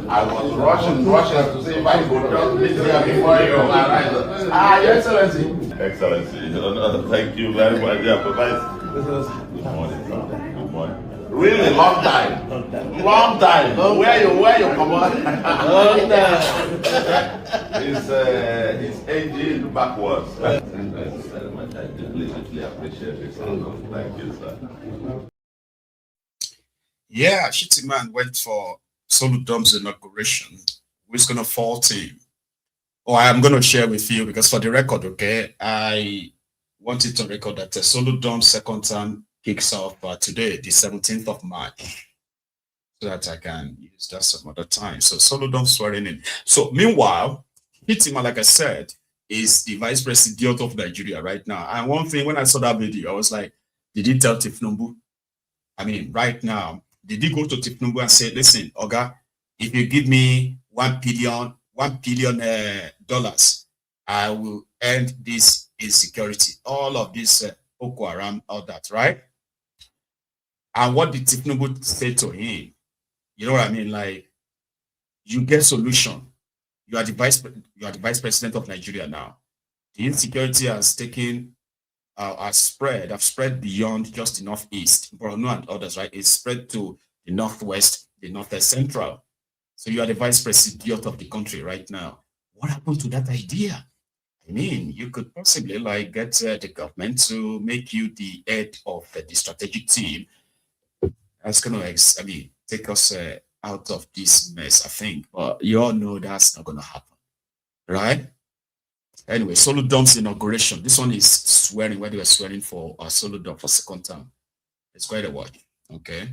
I was rushing to see if I could just meet here before you arrive. Your Excellency. Excellency, thank you very much. Yeah, good morning, sir. Good morning. Really long time. Long time. Where you come on? He's aging backwards. Thank you very much. I deeply appreciate it. Thank you, sir. Yeah, Shettima went for Soludo's inauguration. Who's going to fault him? Oh, I'm going to share with you because for the record, okay, I wanted to record that Soludo's second term kicks off today, the 17th of March, so that I can use that some other time. So Soludo's swearing in. So meanwhile, Shettima, like I said, is the vice president of Nigeria right now. And one thing, when I saw that video, I was like, did he tell Tinubu? I mean, right now, did he go to Tinubu and say, listen, Oga, if you give me $1 billion, I will end this insecurity, all of this Boko Haram, all that, right? And what did Tinubu say to him? You know what I mean? Like, you get solution. You are the vice president of Nigeria now. The insecurity has taken, have spread beyond just the northeast, Borno and others, right? It's spread to the northwest, the northwest central. So you are the vice president of the country right now. What happened to that idea? I mean, you could possibly like get the government to make you the head of the strategic team. That's going to, take us out of this mess, I think. But you all know that's not going to happen, right? Anyway, Soludo's inauguration. This one is swearing, where they were swearing for Soludo for second term. It's quite a watch, okay?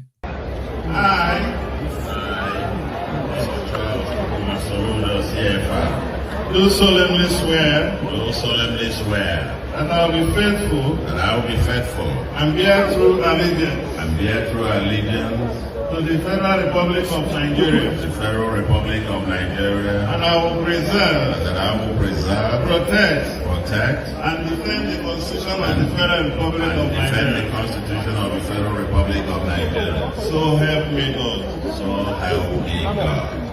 Do solemnly swear. Do solemnly swear. And I will be faithful. And I will be faithful. And bear true allegiance. And bear true allegiance. To the Federal Republic of Nigeria. The Federal Republic of Nigeria. And I will preserve. And I will preserve. Protect. And defend the Constitution of the Federal Republic of Nigeria. Defend the Constitution of the Federal Republic of Nigeria. So help me God. So help me God.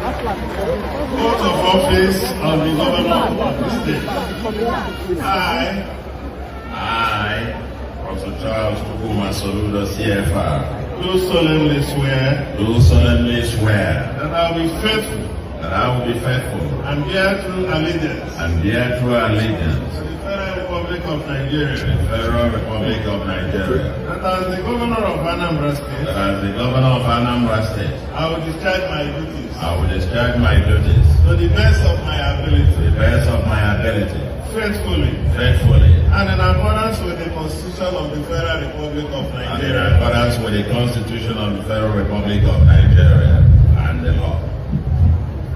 Oath of office of the governor of the state. I, Professor Charles Kukuma Soludo, CFR. Do solemnly swear. Do solemnly swear. That I will be faithful. that I will be faithful and bear true allegiance and bear true allegiance to the Federal Republic of Nigeria, to the Federal Republic of Nigeria, that as the Governor of Anambra State, that as the Governor of Anambra State, I will discharge my duties I will discharge my duties to the best of my to ability, the best of my ability, faithfully, faithfully, and in accordance with the Constitution of the Federal Republic of and in Nigeria, accordance with the Constitution of the Federal Republic of Nigeria and the law.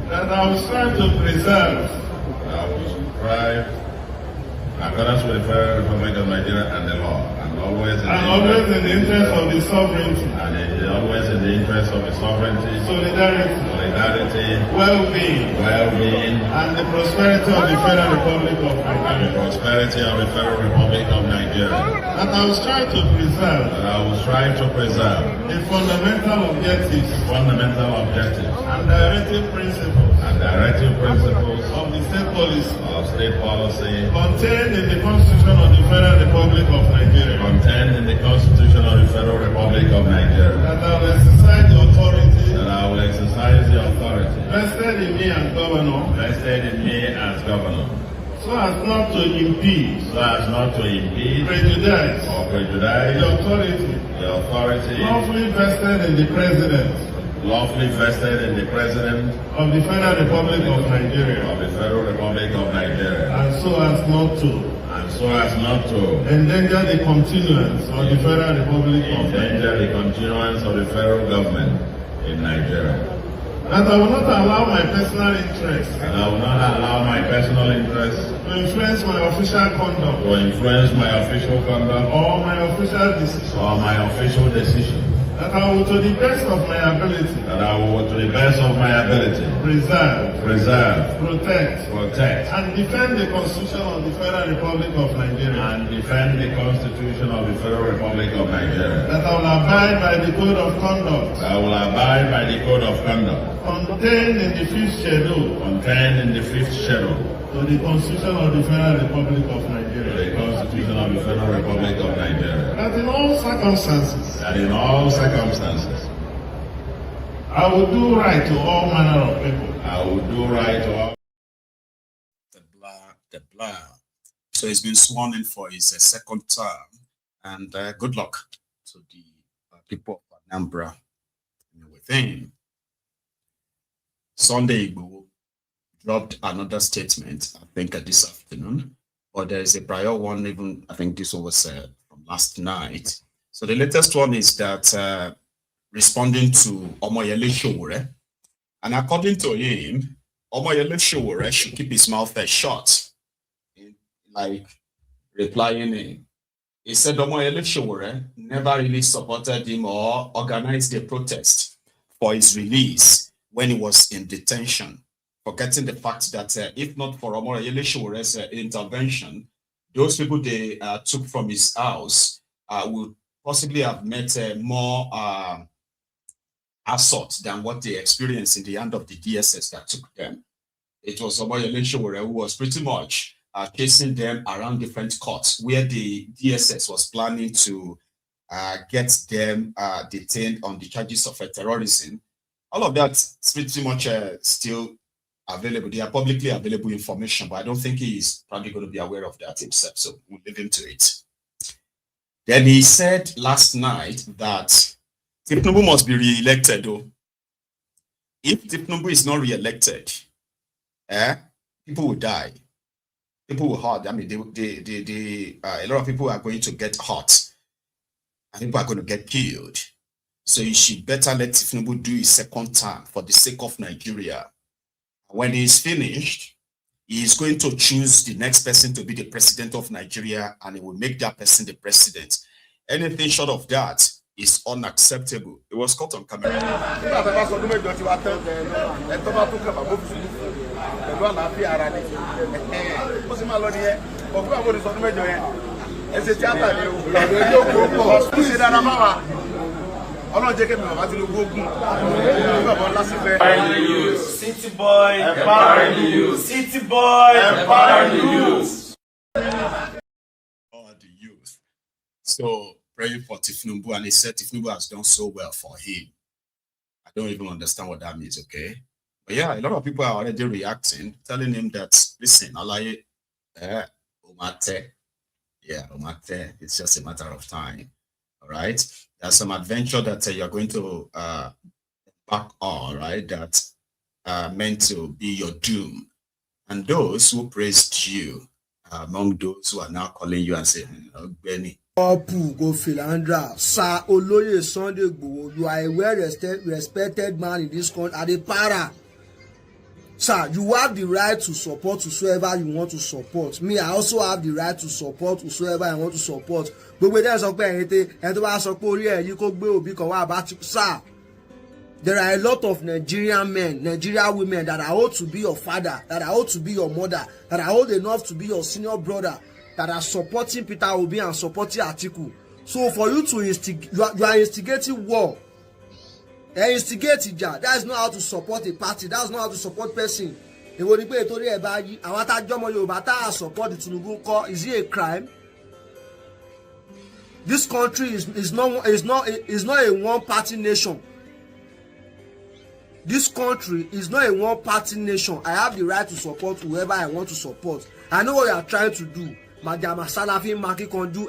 that I will strive to preserve I will strive in accordance with the Federal Republic of Nigeria and the law, and always in the interest of the sovereignty, always in the interest of the sovereignty, solidarity, well-being, and the prosperity of the Federal Republic of Nigeria. That I will strive to preserve the fundamental objectives and directive principles of the state policy contained in the Constitution of the Federal Republic of Nigeria. That I will exercise the authority vested in me as governor, so as not to impede, prejudice, the authority lawfully vested in the President of the Federal Republic of Nigeria, and so as not to endanger the continuance of the Federal Republic of the federal government in Nigeria. That I will not allow my personal interest to influence my official conduct or my official decision. That I will, to the best of my ability, preserve, protect, and defend the Constitution of the Federal Republic of Nigeria. That I will abide by the code of conduct contained in the fifth schedule to the Constitution of the Federal Republic of Nigeria. That in all circumstances, I will do right to all manner of people. The blah. So he's been sworn in for his second term, and good luck to the people of Anambra with him. Sunday Igbo dropped another statement, I think, this afternoon, but there is a prior one, even I think this one was from last night. So the latest one is that responding to Omoyele Sowore, and according to him, Omoyele Sowore should keep his mouth shut, like replying in. He said Omoyele Sowore never really supported him or organized a protest for his release when he was in detention, forgetting the fact that if not for Omoyele Sowore's intervention, those people they took from his house would possibly have met more assault than what they experienced in the hand of the DSS that took them. It was Omoyele Sowore who was pretty much chasing them around different courts where the DSS was planning to get them detained on the charges of terrorism. All of that is pretty much still available. They are publicly available information, but I don't think he is probably going to be aware of that himself. So we'll leave him to it. Then he said last night that Tinubu must be re-elected, though. If Tinubu is not re-elected, people will die. People will hurt. I mean, a lot of people are going to get hurt, and people are going to get killed. So you should better let Tinubu do his second term for the sake of Nigeria. When he is finished, he is going to choose the next person to be the president of Nigeria, and he will make that person the president. Anything short of that is unacceptable. It was caught on camera. City boy, empowering the youth. City boy, empowering the youth. The youth. So praying for Tinubu, and he said Tinubu has done so well for him. I don't even understand what that means, okay? But yeah, a lot of people are already reacting, telling him that, listen, Alaye, Omate, yeah, Omate, it's just a matter of time. All right. There's some adventure that you're going to back on, right? That meant to be your doom. And those who praised you among those who are now calling you and saying, Benny. Go Philandra, Sir Oloye Sunday Igboho, you are a well-respected man in this country. At the para, sir, you have the right to support whosoever you want to support. Me, I also have the right to support whosoever I want to support. But when there's sir, there are a lot of Nigerian men, Nigerian women that are old to be your father, that are old to be your mother, that are old enough to be your senior brother, that are supporting Peter Obi and supporting Atiku. So for you to instigate, you are instigating war. Instigate ija. That is not how to support a party. That is not how to support person. Support the Tinubu. Is it a crime? This country is not a one-party nation. This country is not a one-party nation. I have the right to support whoever I want to support. I know what you are trying to do. Madam Salafi Maki can do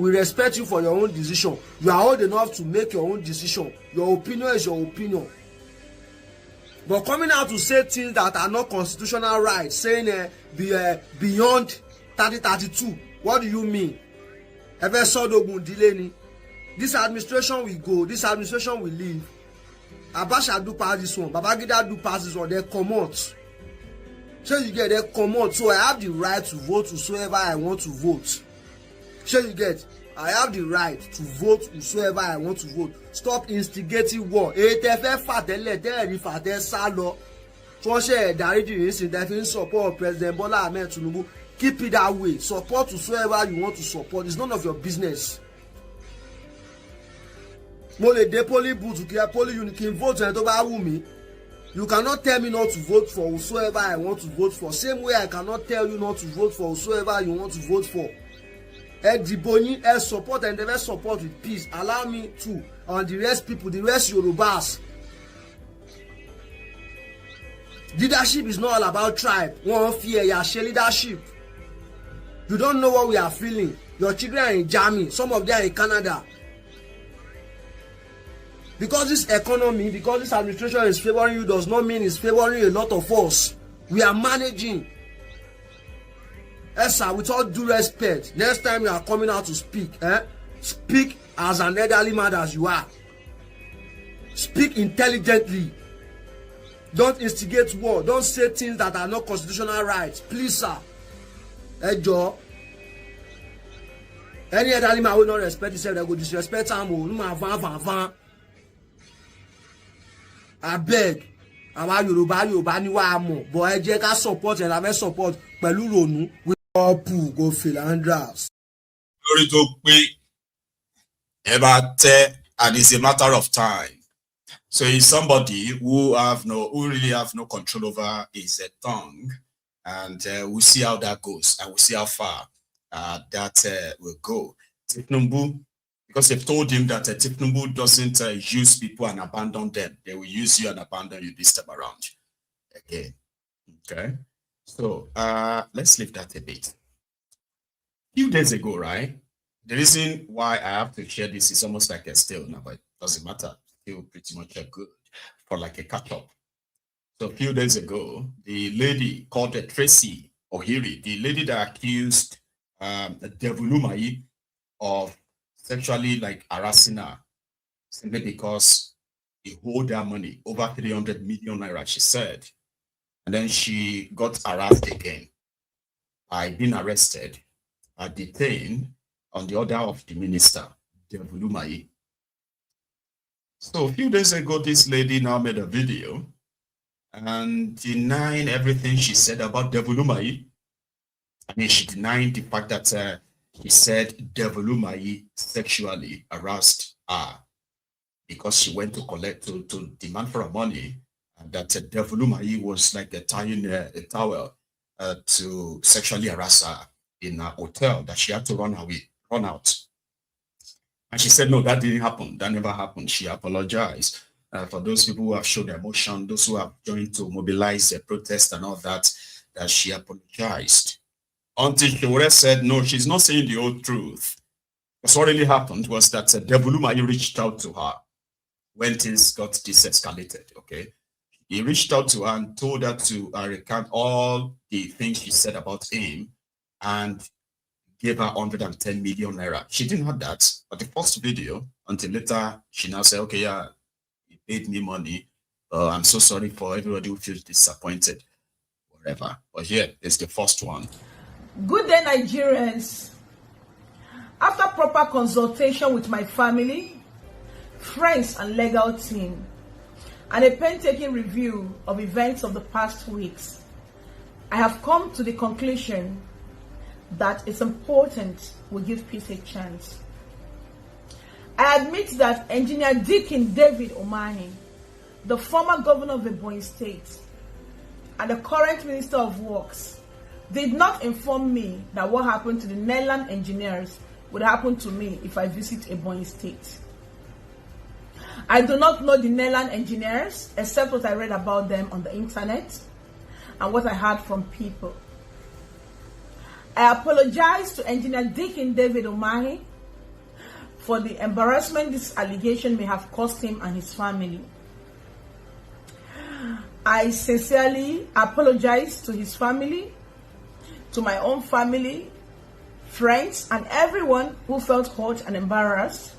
we respect you for your own decision. You are old enough to make your own decision. Your opinion is your opinion. But coming out to say things that are not constitutional rights, saying beyond 3032, what do you mean? This administration will go, this administration will leave. Abacha do pass this one, Babangida do pass this one, they come out. So you get, they come out. So I have the right to vote whosoever I want to vote. So you get, I have the right to vote whosoever I want to vote. Stop instigating war. Support President Bola Ahmed Tinubu. Keep it that way. Support whosoever you want to support. It's none of your business. You cannot tell me not to vote for whosoever I want to vote for. Same way I cannot tell you not to vote for whosoever you want to vote for. Support and never support with peace. Allow me to, and the rest people, the rest Yorubas. Leadership is not all about tribe. One fear, you share leadership. You don't know what we are feeling. Your children are in Germany. Some of them are in Canada. Because this economy, because this administration is favoring you does not mean it's favoring a lot of us. We are managing. Yes, sir, with all due respect, next time you are coming out to speak, speak as an elderly man as you are. Speak intelligently. Don't instigate war. Don't say things that are not constitutional rights. Please, sir. Joe. Any elderly man will not respect himself, they go disrespect him. I beg, àwa Yorùbá ni wá mọ̀, but ẹ jẹ́ ká support ẹ̀ la fẹ́ support pẹ̀lú ronú. We all pull go Philandra. Lórí tó pé ẹ bá tẹ́, and it's a matter of time. So he's somebody who really have no control over his tongue, and we'll see how that goes, and we'll see how far that will go. Tinubu, because they've told him that Tinubu doesn't use people and abandon them. They will use you and abandon you this time around. Again. Okay. So let's leave that a bit. A few days ago, right? The reason why I have to share this is almost like a still now, but it doesn't matter. Still pretty much good for like a catch-up. So a few days ago, the lady called Tracy Ohiri, the lady that accused Devulumai of sexually harassing her simply because he owed her money, over 300 million naira, she said. And then she got harassed again by being arrested, detained on the order of the minister, Devulumai. So a few days ago, this lady now made a video and denying everything she said about Devulumai. I mean, she denied the fact that he said Devulumai sexually harassed her because she went to demand for her money, and that Devulumai was tying a towel to sexually harass her in a hotel, that she had to run out. And she said, no, that didn't happen. That never happened. She apologized. for those people who have shown emotion, those who have joined to mobilize the protest and all that, that she apologized. Until she said, no, she's not saying the whole truth. Because what really happened was that Devuluma reached out to her when things got escalated, okay? He reached out to her and told her to recount all the things she said about him and gave her 110 million naira. She didn't have that, but the first video, until later, she now said, okay, yeah, he paid me money. I'm so sorry for everybody who feels disappointed, whatever. But here is the first one. Good day, Nigerians. After proper consultation with my family, friends and legal team, and a painstaking review of events of the past weeks, I have come to the conclusion that it's important we give peace a chance. I admit that Engineer Deacon David Umahi, the former governor of the Ebonyi State and the current Minister of Works, did not inform me that what happened to the Nigerian engineers would happen to me if I visit Ebonyi State. I do not know the Nigerian engineers except what I read about them on the internet and what I heard from people. I apologize to Engineer Deacon David Umahi for the embarrassment this allegation may have caused him and his family. I sincerely apologize to his family, to my own family, friends, and everyone who felt hurt and embarrassed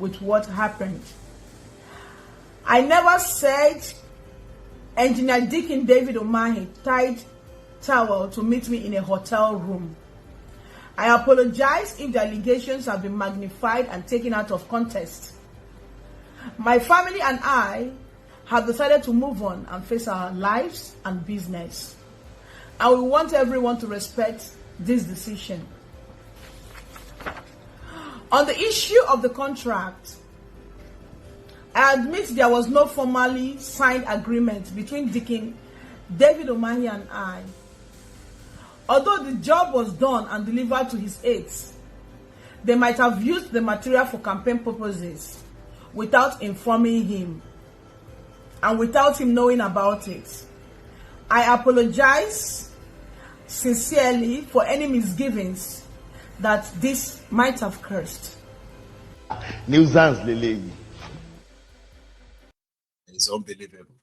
with what happened. I never said Engineer Deacon David Umahi tied towel to meet me in a hotel room. I apologize if the allegations have been magnified and taken out of context. My family and I have decided to move on and face our lives and business. And we want everyone to respect this decision. On the issue of the contract, I admit there was no formally signed agreement between Deacon David Umahi and I. Although the job was done and delivered to his aides, they might have used the material for campaign purposes without informing him and without him knowing about it. I apologize sincerely for any misgivings that this might have cursed. Nuisance, Lele. It's unbelievable.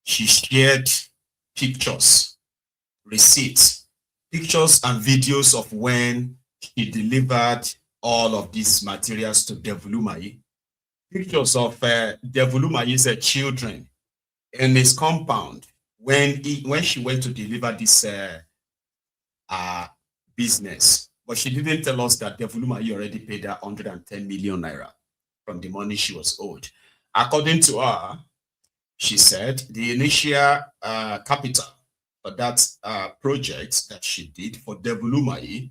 She shared pictures, receipts, pictures and videos of when she delivered all of these materials to Devuluma. Pictures of Devuluma's children in his compound when she went to deliver this business. But she didn't tell us that Devuluma already paid her 110 million naira from the money she was owed. According to her, she said the initial capital for that project that she did for Devuluma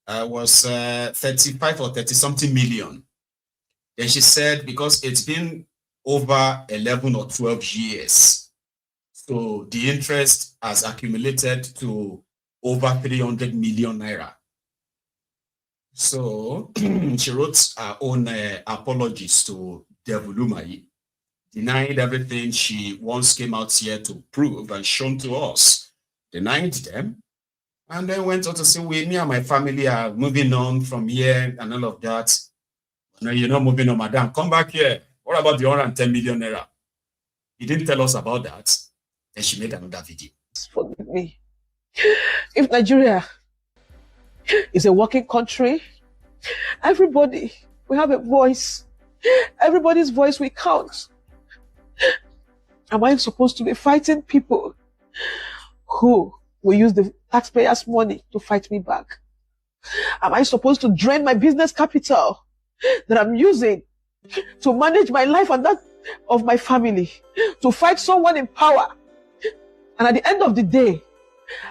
was 35 or 30 something million. Then she said because it's been over 11 or 12 years, so the interest has accumulated to over 300 million naira. So she wrote her own apologies to Devuluma, denied everything she once came out here to prove and shown to us, denied them, and then went on to say, me and my family are moving on from here and all of that. No, you're not moving on, madam. Come back here. What about the 110 million naira? He didn't tell us about that. Then she made another video. Forgive me. If Nigeria is a working country, everybody will have a voice. Everybody's voice will count. Am I supposed to be fighting people who will use the taxpayers' money to fight me back? Am I supposed to drain my business capital that I'm using to manage my life and that of my family to fight someone in power? And at the end of the day,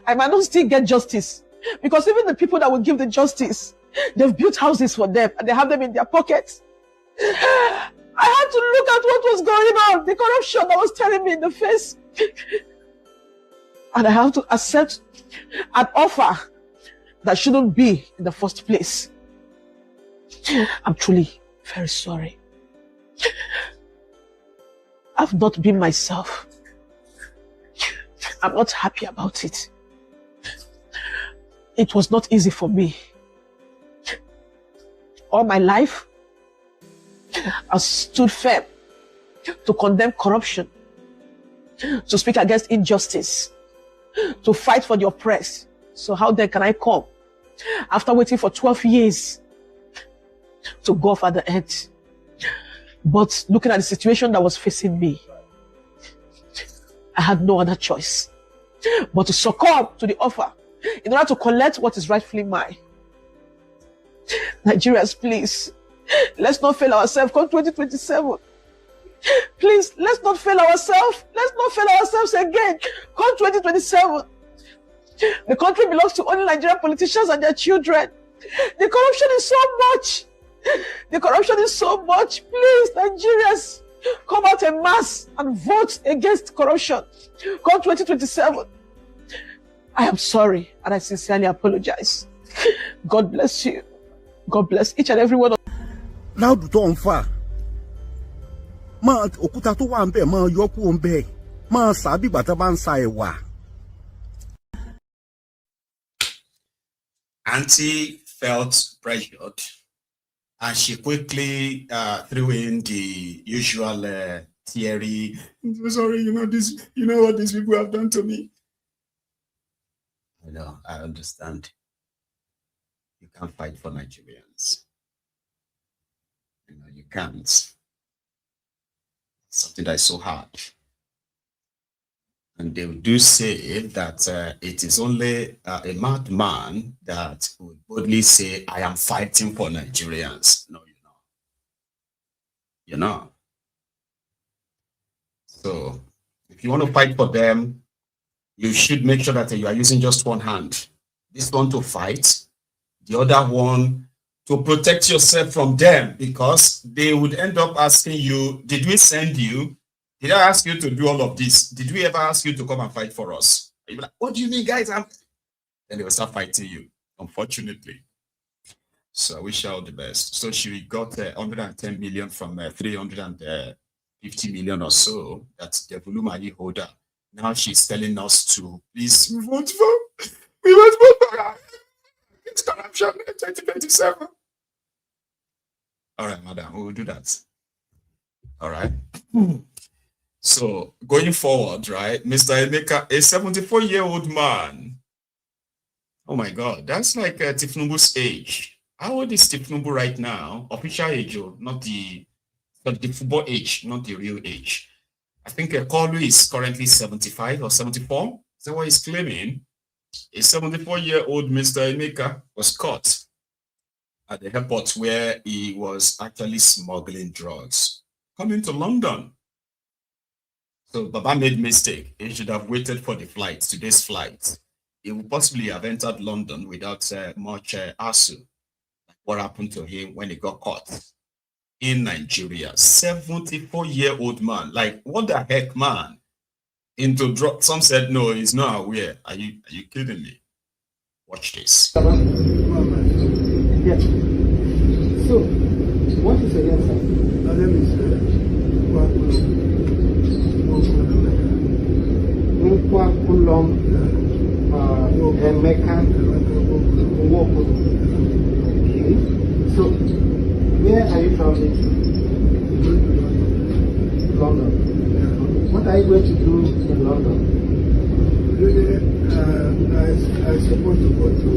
I might not still get justice, because even the people that will give the justice, they've built houses for them and they have them in their pockets. I had to look at what was going on, the corruption that was staring me in the face. And I have to accept an offer that shouldn't be in the first place. I'm truly very sorry. have not been myself. I'm not happy about it. It was not easy for me. All my life, I stood firm to condemn corruption, to speak against injustice, to fight for the oppressed. So how then can I come after waiting for 12 years to go off at the end? But looking at the situation that was facing me, I had no other choice but to succumb to the offer in order to collect what is rightfully mine. Nigerians, please, let's not fail ourselves come 2027. Please, let's not fail ourselves. Let's not fail ourselves again come 2027. The country belongs to only Nigerian politicians and their children. The corruption is so much. The corruption is so much. Please, Nigerians, come out en masse and vote against corruption come 2027. I am sorry and I sincerely apologize. God bless you. God bless each and every one of you. Now do on far. Ma okuta to wa nbe ma yoku nbe. Ma sabi bata ban sa ewa. Auntie felt pressured and she quickly threw in the usual theory. I'm so sorry, you know what these people have done to me. I know, I understand. You can't fight for Nigerians. You know, you can't. It's something that is so hard. And they do say that it is only a madman that would boldly say, I am fighting for Nigerians. No, you're not. You're not. So, if you want to fight for them, you should make sure that you are using just one hand. This one to fight, the other one to protect yourself from them, because they would end up asking you, did we send you? Did I ask you to do all of this? Did we ever ask you to come and fight for us? You'll be like, what do you mean, guys? Then they will start fighting you, unfortunately. So I wish her all the best. So she got 110 million from 350 million or so. That's the Volumari holder. Now she's telling us to please vote for her. It's corruption in 2027. All right, madam, we will do that. All right. So going forward, right, Mr. Emeka, a 74-year-old man. Oh my God, that's like Tinubu's age. How old is Tinubu right now? Official age, not the football age, not the real age. I think Kolu is currently 75 or 74. Is that what he's claiming? A 74-year-old Mr. Emeka was caught at the airport where he was actually smuggling drugs coming to London. So Baba made a mistake. He should have waited for the flight, today's flight. He would possibly have entered London without much hassle. Like what happened to him when he got caught in Nigeria. 74-year-old man. Like, what the heck, man? Into drug. Some said, no, he's not aware. Are you kidding me? Watch this. Yeah. So, what is your answer? My name is Emeka. Okay. So, where are you traveling to? London. What are you going to do in London? I'm supposed to go to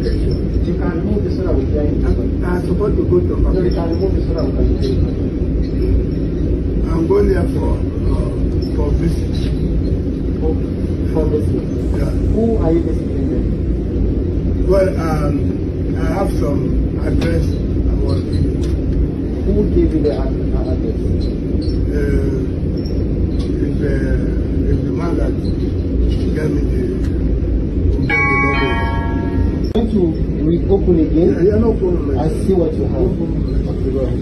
vacation. You can remove the soda with your I'm supposed to go to vacation. No, you can remove the soda with your I'm going there for visit. For visit? Yeah. Who are you visiting then? Well, I have some address I was giving. Who gave you the address? It's the man that gave me the number. Going to reopen again? Yeah, no problem. I see what you have. Okay, go ahead.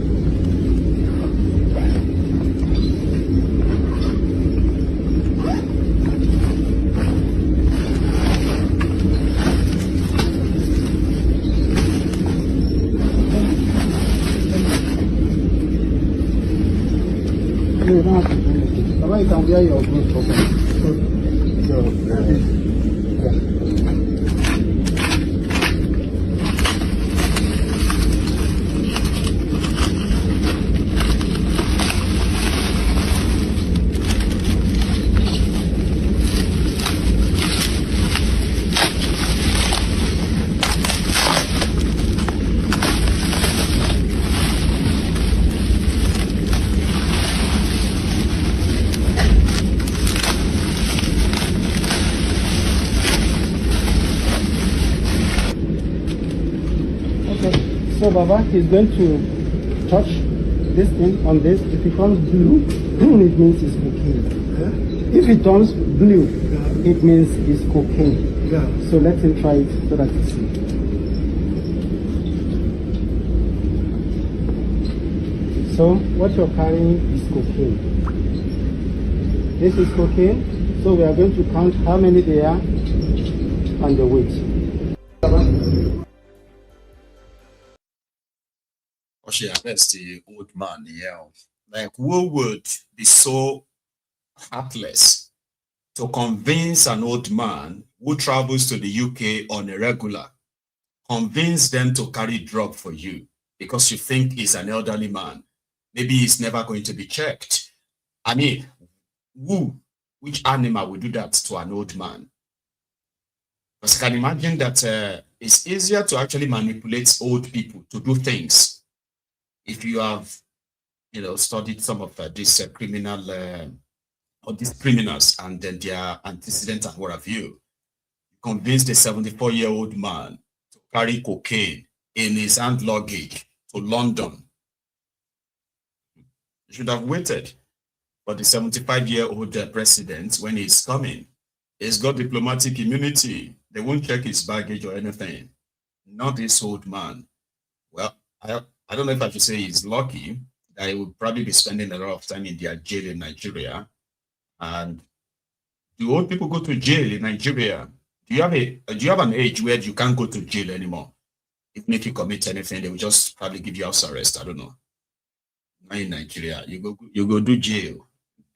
you don't have to do it. Baba, you can wear your clothes properly. So Baba is going to touch this thing on this. If it becomes blue, it means it's cocaine. Yeah? If it turns blue, it means it's cocaine. Yeah. So let him try it so that you see. So what you're carrying is cocaine. This is cocaine. So we are going to count how many there are and the weight. She arrests the old man, yeah. Like, who would be so heartless to convince an old man who travels to the UK on a regular, convince them to carry drug for you because you think he's an elderly man? Maybe he's never going to be checked. I mean, which animal would do that to an old man? Because I can imagine that it's easier to actually manipulate old people to do things. If you have, studied some of these criminal or these criminals and then their antecedents and what have you, convince the 74-year-old man to carry cocaine in his hand luggage to London. You should have waited for the 75-year-old president when he's coming. He's got diplomatic immunity. They won't check his baggage or anything. Not this old man. Well, I don't know if I should say he's lucky that he would probably be spending a lot of time in their jail in Nigeria. And do old people go to jail in Nigeria? Do you have an age where you can't go to jail anymore? Even if you commit anything, they will just probably give you house arrest. I don't know. Not in Nigeria. You go do jail.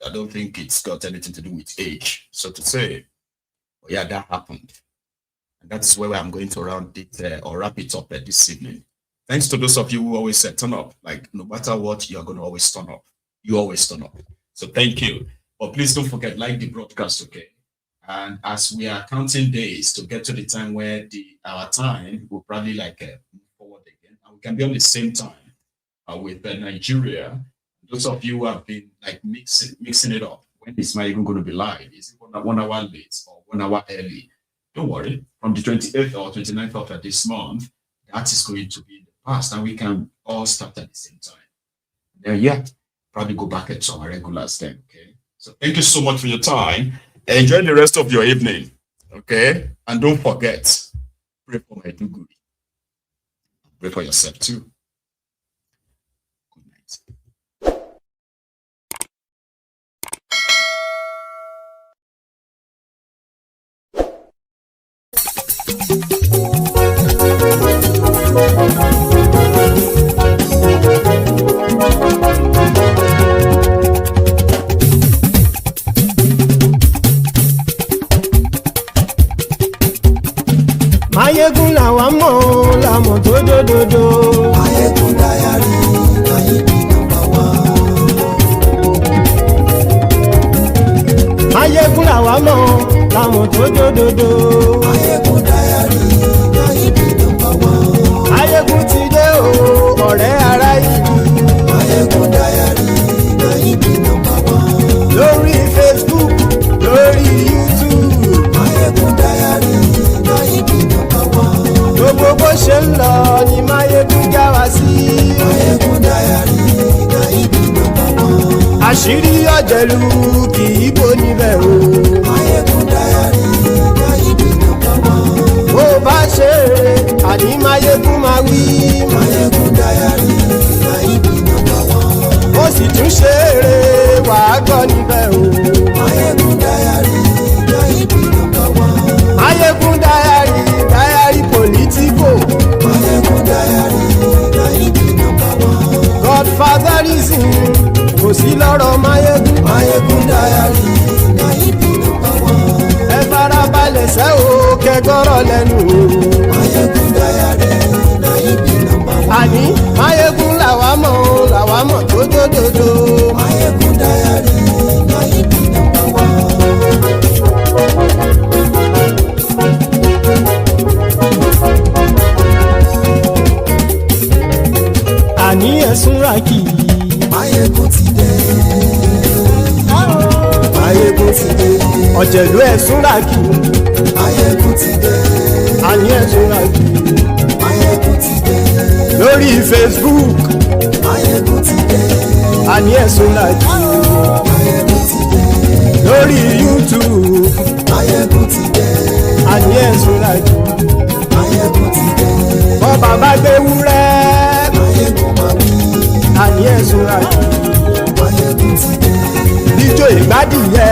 I don't think it's got anything to do with age, so to say. But yeah, that happened. And that's where I'm going to round it or wrap it up this evening. Thanks to those of you who always said turn up. Like, no matter what, you're going to always turn up. You always turn up. So thank you. But please don't forget, like the broadcast, okay? And as we are counting days to get to the time where our time will probably move forward again. And we can be on the same time with Nigeria. Those of you who have been mixing it up. When is my even going to be live? Is it 1 hour late or 1 hour early? Don't worry. From the 28th or 29th of this month, that is going to be past, and we can all start at the same time. Then, probably go back to our regulars then, okay? So thank you so much for your time. Enjoy the rest of your evening, okay? And don't forget, pray for Maiduguri. Pray for yourself too. Good night. Mayegun làwa mọ̀ làmọ̀ tó dòdòdò. Mayegun Diary Mayegun #1. Mayegun làwa mọ̀ làmọ̀ tó dòdòdò. Mayegun Diary Mayegun #1. Mayegun ti dé o ọ̀rẹ́ ara ìlú. Mayegun Diary Mayegun #1. Lórí Facebook lórí YouTube. Mayegun Diary Mayegun #1. Gbogbo bó ṣe ń lọ ni Mayegun já wa sí. Mayegun Diary Mayegun #1. Àṣírí ọ̀jẹ̀lú kì í bò níbẹ̀ o. Mayegun Diary Mayegun #1. Bó bá ṣe eré àní Mayegun máa wí. Mayegun Diary Mayegun #1. Ó sì tún ṣe eré wàá gbọ́ níbẹ̀ o. Mayegun Diary Mayegun #1. Mayegun Diary Politico. Mayegun Diary Mayegun #1. Godfatherism kò sí lọ́rọ̀ Máyégún. Máyégún dáyàrí náà ibi nọ́mbà wán. Ẹ farabalẹ̀ sẹ́ o kẹgbọ́rọ̀ lẹ́nu o. Máyégún dáyàrí náà ibi nọ́mbà wán. Àní Máyégún làwa mọ̀ o làwa mọ̀ tó dòdòdò. Máyégún dáyàrí náà ibi nọ́mbà wán. Àní ẹ̀sùn rákì. Máyégún ti dé. Máyégún ti dé. Ọ̀jẹ̀lú ẹ̀sùn rákì. Máyégún ti dé. Àní ẹ̀sùn rákì. Máyégún ti dé. Lórí Facebook. Máyégún ti dé. Àní ẹ̀sùn rákì. Máyégún ti dé. Lórí YouTube. Máyégún ti dé. Àní ẹ̀sùn rákì. Máyégún ti dé. Bọ́ bàbá gbé wúrẹ́. Àní ẹ̀sùn rákì. Máyégún ti dé. Ijó ìgbádìyẹ.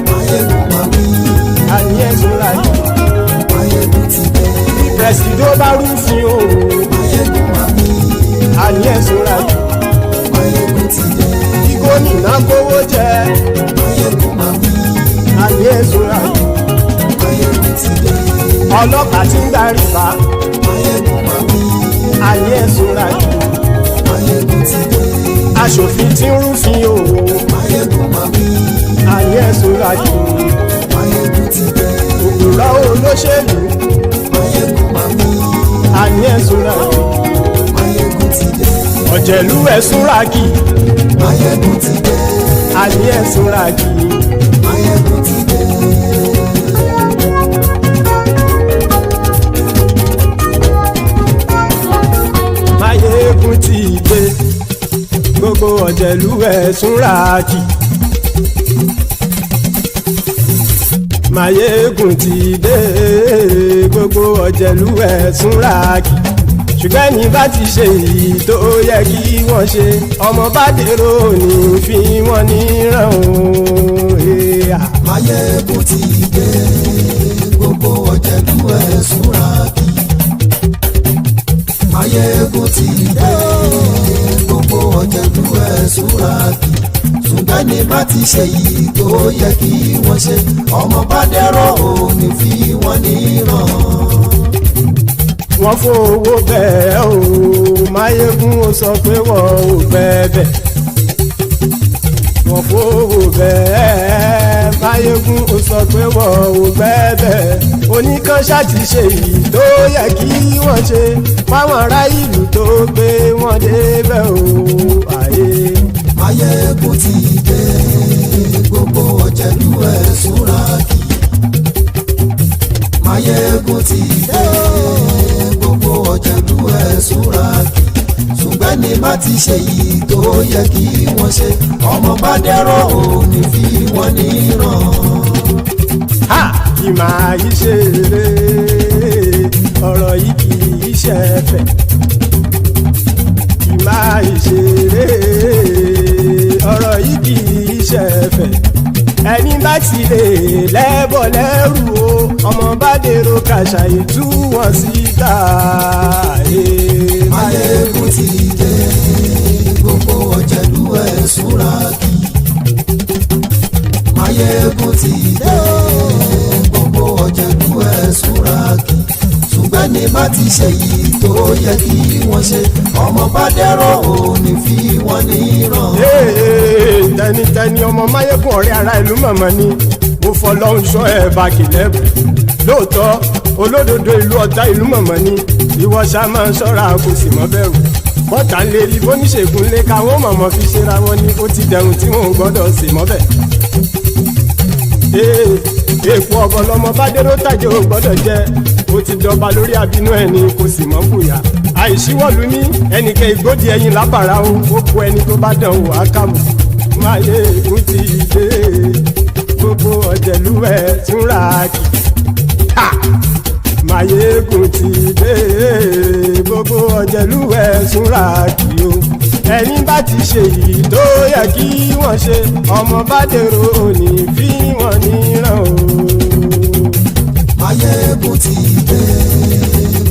Máyégún mami. Àní ẹ̀sùn rákì. Máyégún ti dé. Pẹ̀sìdó bá rúfin o. Máyégún mami. Àní ẹ̀sùn rákì. Máyégún ti dé. Kí gómìnà kówó jẹ. Máyégún mami. Àní ẹ̀sùn rákì. Máyégún ti dé. Ọlọ́pàá ti ń darí bá. Máyégún mami. Àní ẹ̀sùn rákì. Máyégún ti dé. Aṣòfin tí ń rúfin o. Máyégún mami. Àní ẹ̀sùn rákì. Máyégún ti dé. Òpùrọ́ olóṣèlú. Máyégún mami. Àní ẹ̀sùn rákì. Máyégún ti dé. Ọ̀jẹ̀lú ẹ̀sùn rákì. Máyégún ti dé. Àní ẹ̀sùn rákì. Máyégún ti dé. Máyégún ti dé. Gbogbo ọ̀jẹ̀lú ẹ̀sùn rákì. Máyégún ti dé. Gbogbo ọ̀jẹ̀lú ẹ̀sùn rákì. Ṣùgbọ́n ní bá ti ṣe èyí tó yẹ kí wọ́n ṣe, ọmọ bá dèrò ní fi wọ́n níran o. Máyégún ti dé. Gbogbo ọ̀jẹ̀lú ẹ̀sùn rákì. Máyégún ti dé. Gbogbo ọ̀jẹ̀lú ẹ̀sùn rákì. Ṣùgbọ́n ní bá ti ṣe yìí tó yẹ kí wọ́n ṣe, ọmọ bá dẹ́rọ̀ ò ní fi wọ́n níran. Wọ́n fowó bẹ́ẹ̀ o. Máyégún ó sọ pé wọ́n ò bẹ́ẹ̀. Wọ́n fowó bẹ́ẹ̀. Máyégún ó sọ pé wọ́n ò bẹ́ẹ̀. Oníkanṣá ti ṣe yìí tó yẹ kí wọ́n ṣe fáwọn ará ìlú tó gbé wọn débẹ̀ o. Ayé. Máyégún ti dé. Gbogbo ọ̀jẹ̀lú ẹ̀sùn rákì. Máyégún ti dé. Gbogbo ọ̀jẹ̀lú ẹ̀sùn rákì. Ṣùgbọ́n ní bá ti ṣe yìí tó yẹ kí wọ́n ṣe, ọmọ bá dẹ́rọ̀ ò ní fi wọ́n níran. Ìmọ̀ àyíṣeré ọ̀rọ̀ yìí kì í ṣẹ̀fẹ̀. Ìmọ̀ àyíṣeré ọ̀rọ̀ yìí kì í ṣẹ̀fẹ̀. Ẹni bá ti lè lẹ́bọ̀ lẹ́rù o, ọmọ bá dèrò kàṣàyè tú wọn síta. Máyégún ti dé. Gbogbo ọ̀jẹ̀lú ẹ̀sùn rákì. Máyégún ti dé. Gbogbo ọ̀jẹ̀lú ẹ̀sùn rákì. Ṣùgbọ́n ní bá ti ṣe yìí tó yẹ kí wọ́n ṣe, ọmọ bá dẹ́rọ̀ ò ní fi wọ́n níran. Tẹnitẹni ọmọ Máyégún ọ̀rẹ́ ara ìlú mọ̀mọ́ ni. Mo fọlọ́hún ṣọ́ ẹ̀ bá kìlẹ́bù. Lóòótọ́ olódodo ìlú ọ̀tá ìlú mọ̀mọ́ ni. Ìwọ ṣá máa ń ṣọ́ra kò sì mọ́ bẹ̀rù. Bọ́tà ń lè rí bóníṣègùn lé káwọn mọ̀mọ́ fi ṣera wọn ni ó ti dẹrùn tí wọn ò gbọ́dọ̀ sè mọ́bẹ̀. Èèpo ọ̀bọ̀ lọmọ bá dérò tàjẹ́ ò gbọ́dọ̀ jẹ́. Ó ti dọba lórí abínú ẹni kò sì mọ́ fòyà. Àìsíwọ́lu ní ẹnìkẹ́ ìgbódì ẹyin lábàrá o. Ó kó ẹni tó bá dán o àkàmù. Máyégún ti dé. Gbogbo ọ̀jẹ̀lú ẹ̀sùn rákì. Máyégún ti dé. Gbogbo ọ̀jẹ̀lú ẹ̀sùn rákì o. Ẹni bá ti ṣe yìí tó yẹ kí wọ́n ṣe, ọmọ bá dèrò òní fi wọ́n níran o. Máyégún ti dé.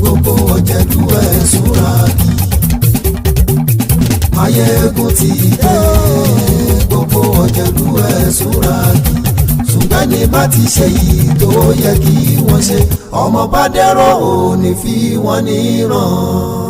Gbogbo ọ̀jẹ̀lú ẹ̀sùn rákì. Máyégún ti dé. súra jù ṣùgbọ́n ní bá ti ṣe yìí tó yẹ kí wọ́n ṣe ọmọ bá dẹ́rọ̀ ò ní fi wọ́n níran.